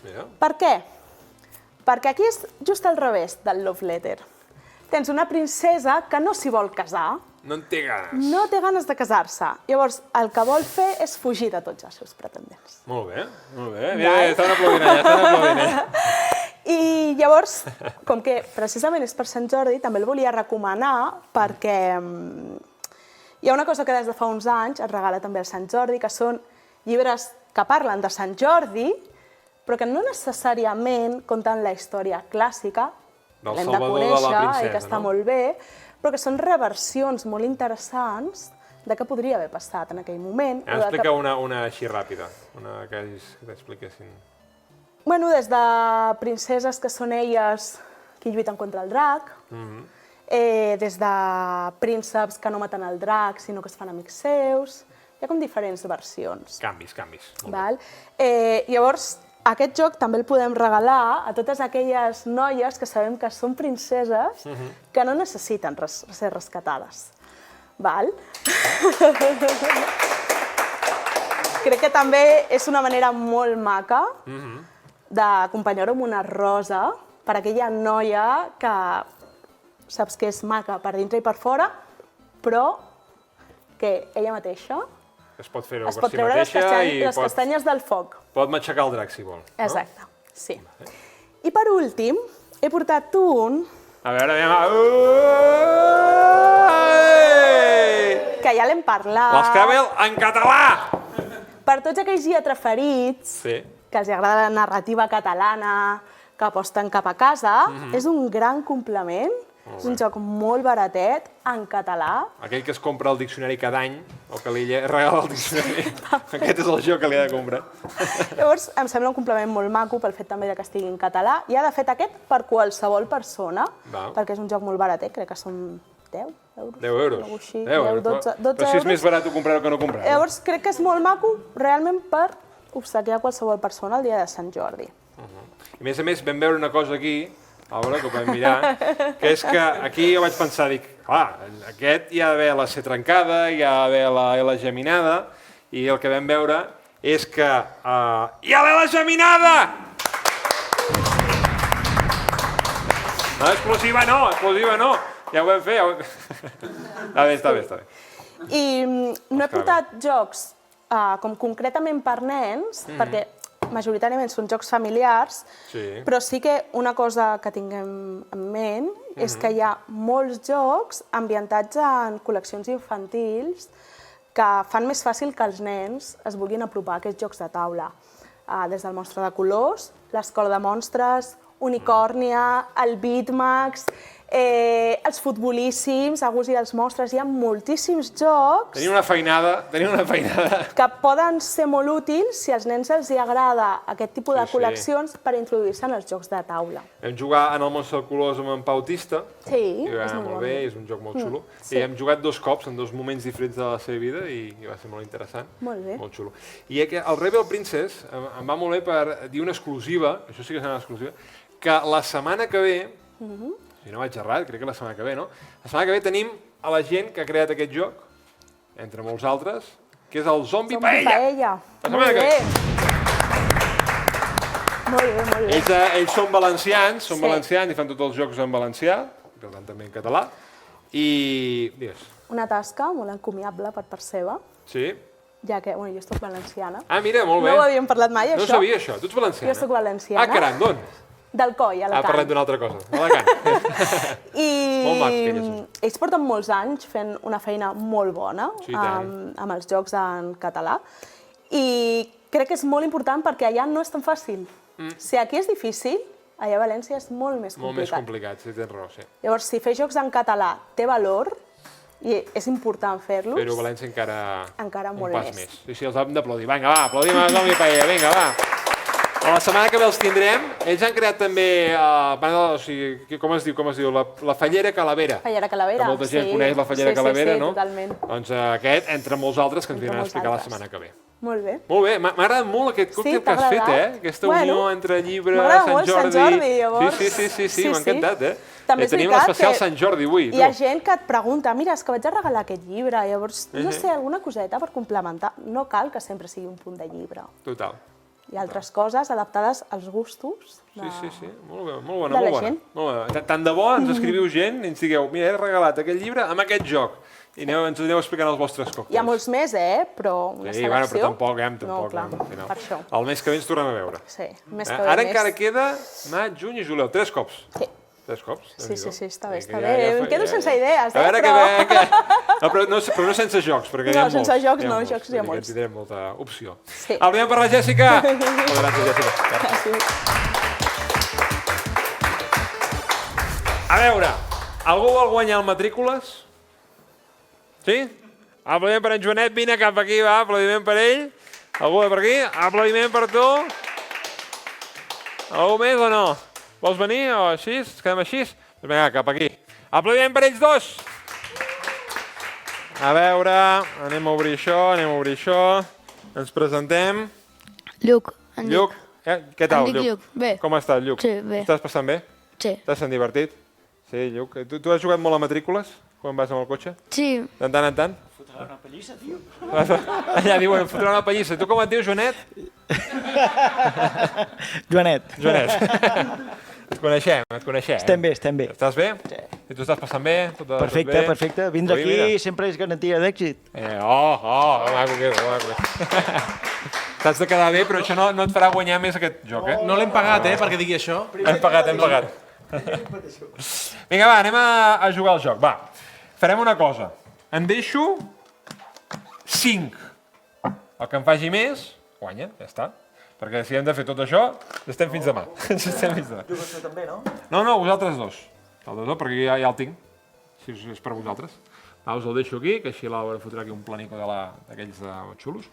Mira. Per què? Perquè aquí és just al revés del love letter. Tens una princesa que no s'hi vol casar, No en té ganes. no té ganes de casar-se. Llavors, el que vol fer és fugir de tots els seus pretendents. Molt bé, molt bé. Mira, estan aplaudint allà, estan aplaudint allà. I llavors, com que precisament és per Sant Jordi, també el volia recomanar perquè hi ha una cosa que des de fa uns anys es regala també al Sant Jordi, que són llibres que parlen de Sant Jordi, però que no necessàriament conten la història clàssica, Del l'hem de Salvador de la conèixer princesa, i que està no? molt bé, però que són reversions molt interessants de què podria haver passat en aquell moment. o de Explica que- una així ràpida, una que t'expliquessin. Bueno, des de princeses que són elles qui lluiten contra el drac, des de prínceps que no maten el drac, sinó que es fan amics seus. Hi ha com diferents versions. Canvis. Molt bé. Val? Llavors, aquest joc també el podem regalar a totes aquelles noies que sabem que són princeses que no necessiten ser rescatades. Val? Crec que també és una manera molt maca d'acompanyar-ho amb una rosa per a aquella noia que saps que és maca per dintre i per fora, però que ella mateixa Es pot fer-ho es per pot si treure mateixa i les castanyes del foc. pot matxacar el drac, si vol. No? Exacte, sí. I per últim, he portat un A veure, anem que ja l'hem parlat. L'Scrabble en català! Per tots aquells lletraferits Sí. que els agrada la narrativa catalana, que aposten cap a casa, és un gran complement. És un joc molt baratet, en català. Aquell que es compra el diccionari cada any, o que li regala el diccionari, aquest és el joc que li ha de comprar. Llavors, em sembla un complement molt maco pel fet també que estigui en català. I ha de fet aquest per qualsevol persona, Val. perquè és un joc molt baratet, crec que són 10 euros. 10 euros. Algo així, 10 euros. 12 Però si és euros. més barat comprar-ho que no comprar. Llavors, crec que és molt maco, realment, per obsequiar qualsevol persona el dia de Sant Jordi. A més, vam veure una cosa aquí, a veure, que ho vam mirar, que és que aquí jo vaig pensar, dic, clar, aquest hi ha d'haver la C trencada, hi ha d'haver la L geminada, i el que vam veure és que hi ha l'L geminada! No, explosiva no, ja ho vam fer. Està bé. I no he portat jocs com concretament per nens, perquè majoritàriament són jocs familiars, Sí. però sí que una cosa que tinguem en ment és que hi ha molts jocs ambientats en col·leccions infantils que fan més fàcil que els nens es vulguin apropar a aquests jocs de taula. Des del Monstre de Colors, l'Escola de Monstres, Unicòrnia, el Bitmax, els futbolíssims, Agus i els Monstres, hi ha moltíssims jocs Tenia una feinada. que poden ser molt útils si als nens els agrada aquest tipus de Sí. col·leccions per introduir-se en els jocs de taula. Vam jugar en el Monstre de Colors amb en Pau Tista, Sí, i va és anar molt molt bon. bé, és un joc molt xulo. sí. I hem jugat 2 cops, en 2 moments diferents de la seva vida, i va ser molt interessant. Molt bé. Molt xulo. I el Rebel Princess em va molt bé per dir una exclusiva, això sí que serà una exclusiva, que la setmana que ve, si no vaig errat, crec que la setmana que ve, no? La setmana que ve tenim a la gent que ha creat aquest joc, entre molts altres, que és el Zombi Paella. La setmana Molt que bé. ve. Molt bé. Ells són valencians, i fan tots els jocs en valencià, per tant també en català, i... digues. Una tasca molt encomiable per part seva, Sí? ja que jo soc valenciana. Ah, mira, molt bé. No ho havíem parlat mai, No això. sabia això. Tu ets valenciana? Jo sóc valenciana. Ah, caram, d'on? Del Coi, a Alacant. Parlem d'una altra cosa. Alacant. Molt maco, I aquelles són. ells porten molts anys fent una feina molt bona Sí, i tant. amb els jocs en català. I crec que és molt important perquè allà no és tan fàcil. Si aquí és difícil, allà a València és molt més Molt més complicat. complicat, sí, tens raó, sí. Llavors, si fer jocs en català té valor, i és important fer-los, Però a València encara molt un pas més. més. Sí, sí, els hem d'aplaudir. Vinga, va, aplaudim a Zombi Paella, vinga, va. La setmana que ve els tindrem. Ells han creat també, com es diu, la Fallera Calavera. Fallera Calavera, Que molta gent sí. coneix la Fallera Sí, Calavera, sí, no? totalment. Doncs aquest, entre molts altres, que ens Entre vindran a molts explicar la altres. setmana que ve. Molt bé. Molt bé, m'ha agradat molt aquest còctel que t'ha has fet, agradat? Aquesta unió entre llibre, m'agrada Sant molt Jordi... Sant Jordi, llavors. Sí, m'ha encantat, També és Tenim veritat l'especial que Sant Jordi avui, tu. Hi ha gent que et pregunta, mira, és que vaig a regalar aquest llibre, llavors, no sé, alguna coseta per complementar. No cal que sempre sigui un punt de llibre. Total. i altres coses adaptades als gustos Sí, molt bé, molt bona, de la molt gent. bona. Tant de bo ens escriviu gent i ens digueu, mira, he regalat aquest llibre amb aquest joc. I ens aneu explicant els vostres còctels. Hi ha molts més, però una Sí, selecció... bueno, però tampoc, No, clar, al final. per això. El mes que ve ens tornem a veure. Sí, més que bé Ara més. encara queda maig, juny i juliol, 3 cops. Sí. 3 cops? Sí, està bé, Sí, està que bé. Em quedo sense idees, A veure però... No, però no sense jocs, perquè No, hi ha molts. sense jocs hi ha no, molts. jocs hi ha Vull dir que molts. tindrem molta opció. Sí. Aplaudiment per la Jèssica! Moltes gràcies, Jèssica. Gràcies. A veure, algú vol guanyar el matrícules? Sí? Aplaudiment per en Joanet, vine cap aquí, va, aplaudiment per ell. Algú per aquí? Aplaudiment per tu. Algú més o no? Vols venir o així? Es quedem així? Doncs vinga, cap aquí. Aplaudiment per ells dos. A veure, anem a obrir això. Ens presentem. Lluc. Lluc. Què tal, Em dic Lluc? Lluc. Bé. Com estàs, Lluc? Sí, bé. Estàs passant bé? Sí. T'has sent divertit? Sí, Lluc. Tu has jugat molt a matrícules quan vas amb el cotxe? Sí. De tant en tant? Fotrà una pallissa, tio. Allà diuen, fotrà una pallissa. Tu com et dius, Joanet? Joanet. Et coneixem, Estem bé, estem bé. Estàs bé? Sí. I tu estàs passant bé? Tot Perfecte, bé? perfecte. Vindre Ui, mira. aquí sempre és garantia d'èxit. Maco que és, maco. T'has de quedar bé, però això no et farà guanyar més aquest joc, eh? No l'hem pagat, perquè digui això. Hem pagat. Vinga, va, anem a jugar al joc, va. Farem una cosa. En deixo 5. El que en faci més, guanya, ja està. Perquè si hem de fer tot això, estem fins demà. Jugues tu també, no? No, vosaltres dos. Vosaltres dos, perquè ja el tinc. Si és per vosaltres. Va, us el deixo aquí, que així l'Aura fotrà aquí un planico d'aquells xulos.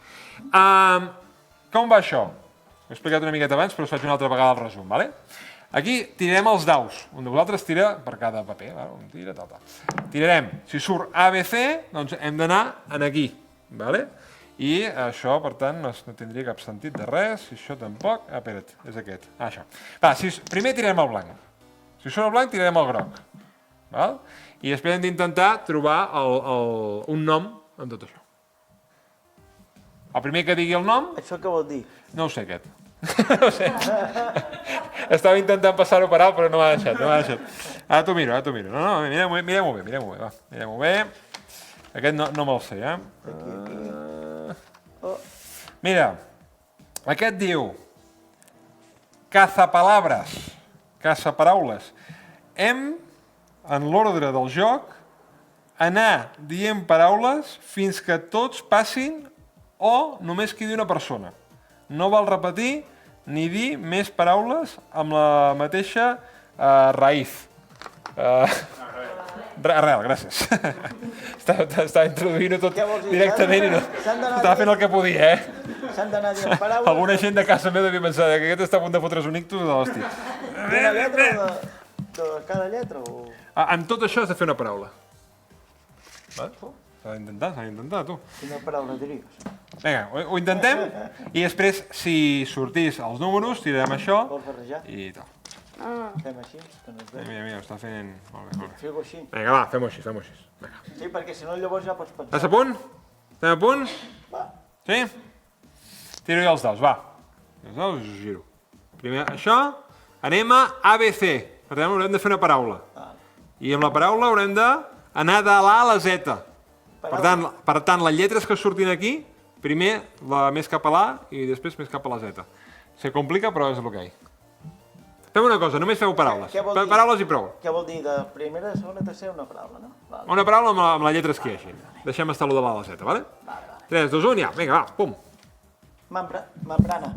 Com va això? Ho he explicat una miqueta abans, però us faig una altra vegada el resum, vale? Aquí tirarem els daus. Un de vosaltres tira per cada paper. Un tira, tal. Tirarem. Si surt ABC, doncs hem d'anar en aquí. Vale? I això, per tant, no tindria cap sentit de res. Si això tampoc... Espera't, és aquest. Això. Va, primer tirarem el blanc. Si surt el blanc, tirarem el groc. Val? I després hem d'intentar trobar un nom en tot això. El primer que digui el nom... Això què vol dir? No ho sé, aquest. No ho sé. Estava intentant passar-ho per alt, però no m'ha deixat. Ara t'ho miro. No, mirem-ho bé, va. Mirem-ho bé. Aquest no me'l sé, Mira, aquest diu cazapalabres, caçaparaules. Hem, en l'ordre del joc, anar dient paraules fins que tots passin o només quedi una persona. No val repetir ni dir més paraules amb la mateixa raïz. Arrel, gràcies. Estava introduint-ho tot directament i no estava fent el que podia, S'han d'anar dient paraules... Alguna gent de casa meva devia pensar que aquest està a punt de fotre's un ictus de l'hòstia. Una lletra de cada lletra o... Amb tot això has de fer una paraula. S'ha d'intentar, tu. Quina paraula diries? Vinga, ho intentem i després, si sortís els números, tirarem això Vols barrejar? i tal. Fem així, que no es veu. Mira, ho està fent... Molt bé. Fem-ho així. Vinga, va, fem-ho així. Vinga. Sí, perquè si no llavors ja pots pensar. Estàs a punt? Estem a punt? Va. Sí? Tiro jo els daus, va. Els daus us giro. Primer això, anem a ABC. Per tant, haurem de fer una paraula. I amb la paraula haurem d'anar de l'A a la Z. Per tant, les lletres que surtin aquí, primer la més cap a l'A i després més cap a la Z. Se complica, però és el que hi ha. Fem una cosa, només feu paraules. Què vol dir? Paraules i prou. Què vol dir de primera, segona, tercera, una paraula, no? Vale. Una paraula amb les lletres que hi hagi. Deixem estar lo de l'A a la Z, vale? 3, 2, 1, ja. Vinga, va, pum. Membrana.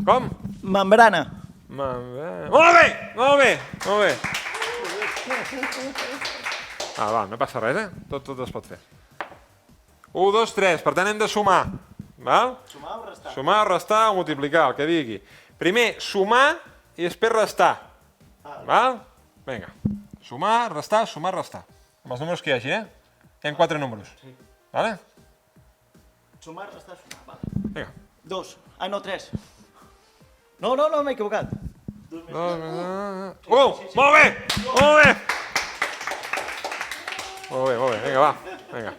Com? Membrana. Molt bé! Va, no passa res, Tot es pot fer. 1, 2, 3. Per tant, hem de sumar. Val? Sumar o restar? Sumar, restar o multiplicar, el que digui. Primer, sumar i després restar. Val? Vinga. Sumar, restar. Amb els números que hi hagi, Hi ha 4 números. Vale? Sumar, restar, sumar. Vale. Vinga. 2. Ah, no, 3. No, m'he equivocat. 2 més 1. Molt bé! Vinga, va. Vinga.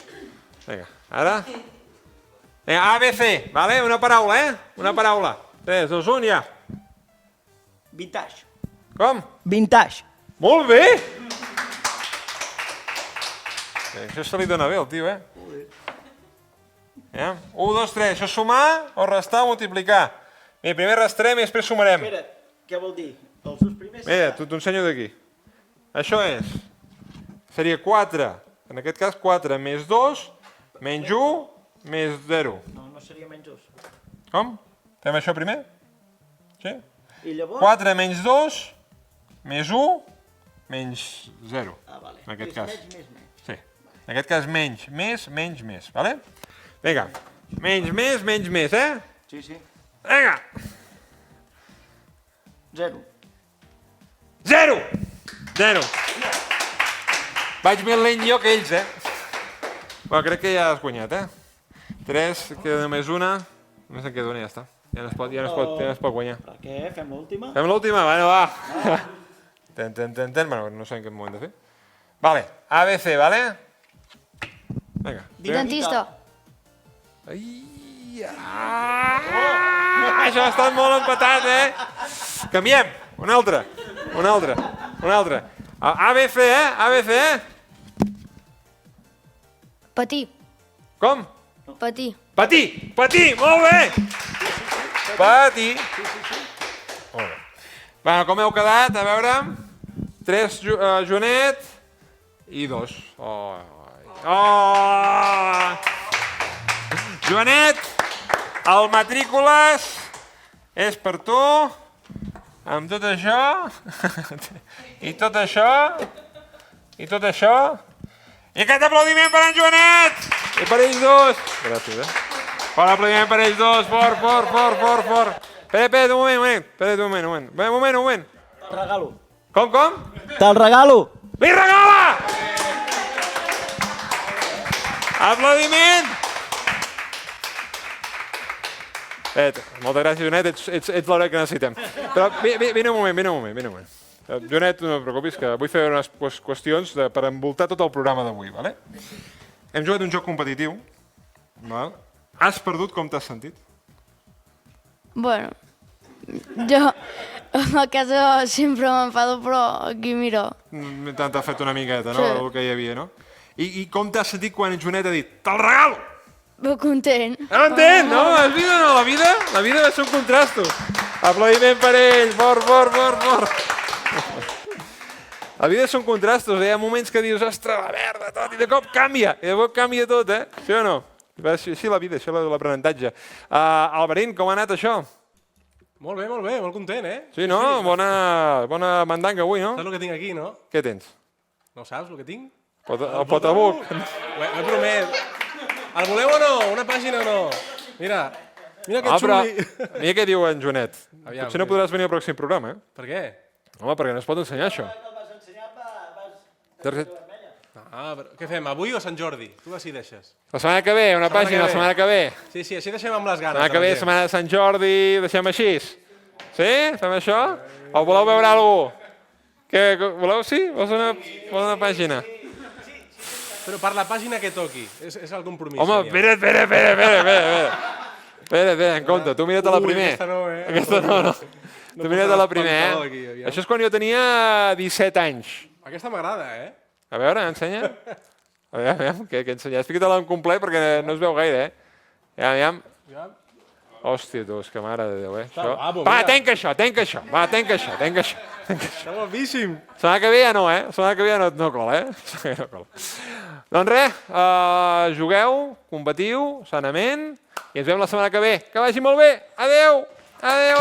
Ara. Vinga, ABC, vale? Una paraula, Una paraula. 3, 2, 1, ja. Vintage. Com? Vintage. Molt bé! Això se li dona bé al tio, eh? Ja? 1, 2, 3. Això és sumar o restar o multiplicar. Bé, primer restrem i després sumarem. Espera, què vol dir? Els dos primers... Mira, t'ho ensenyo d'aquí. Això és... Seria 4. En aquest cas, 4 més 2, menys 1, més 0. No seria menys 2. Com? Fem això primer? Sí? I llavors... 4 menys 2, més 1, menys 0. Ah, vale. En aquest És cas. Més. Sí. En aquest cas, menys, més, vale? Vinga. Menys, eh? Sí. Vinga. 0. 0. Vaig més lent jo que ells, eh? Bueno, crec que ja has guanyat, eh? 3, queda només una. Només en queda una i ja està. Ja no es pot guanyar. Per què? Fem l'última? Fem l'última? Bueno, va. Bueno, no sé en quin moment de fer. Vale, ABC, vale? Vinga. Dentista. Ai, això ha estat molt empatat, eh? Canviem. Un altre. ABC, eh? Patir. Com? Patir. Patir, molt bé! Patir. Molt bé. Bueno, com heu quedat? A veure... 3 Joanet i 2. Joanet, el matrícules és per tu, amb tot això, i tot això, i aquest aplaudiment per en Joanet! I per ells dos. Gràcies, eh? Fort aplaudiment per ells dos, fort. Espera, un moment. Un moment. Regalo. Com? Te'l regalo. Li regala! Aplaudiment! Moltes gràcies, Joanet, ets l'hora que necessitem. Però vine un moment. Joanet, no et preocupis, que vull fer unes qüestions per envoltar tot el programa d'avui, vale? Hem jugat un joc competitiu. Val? Has perdut, com t'has sentit? Bueno, jo a casa sempre m'enfado, però aquí mira. T'ha fet una miqueta, no? Sí. El que hi havia, no? I com t'has sentit quan en Joanet ha dit te'l regalo? Content. No m'entén, no? La vida no, la vida va ser un contrastos. Aplaudiment per ell, fort. La vida són contrastos, hi ha moments que dius, ostres, la merda, tot, i de cop canvia, tot, eh? Sí o no? Així la vida, això és l'aprenentatge. Alberín, com ha anat això? Molt bé, molt content, eh? Sí, no? Bona mandanga avui, no? Saps el que tinc aquí, no? Què tens? No saps el que tinc? El potabuc. Ho he promès. El voleu o no? Una pàgina o no? Mira que xuli. Mira què diu en Joanet. Aviam, Potser no podràs venir al pròxim programa, eh? Per què? Home, perquè no es pot ensenyar això. Què fem, avui o Sant Jordi? Tu decideixes. La setmana que ve, una pàgina, la setmana que ve. Sí, així deixem amb les ganes. La setmana que ve, setmana de Sant Jordi, deixem així. Sí? Fem això? O voleu veure alguna cosa? Què, voleu? Sí? Vols una pàgina? Però per la pàgina que toqui. És el compromís. Home, espera, en compte, tu mira't a la primer. Aquesta no, eh? Aquesta no. Tu mira't a la primer, eh? Això és quan jo tenia 17 anys. Aquesta m'agrada, eh? A veure, ensenya. A veure, què ensenya? Explica-te-la en complet perquè no es veu gaire, eh? Aviam. Hòstia, tu, és que mare de Déu, eh? Va, tenc això. Va, tenc això. Està guapíssim. Setmana que ve ja no, eh? Setmana que ve ja no cola, eh? Doncs res, jugueu, combatiu, sanament, i ens veiem la setmana que ve. Que vagi molt bé. Adéu! Adéu!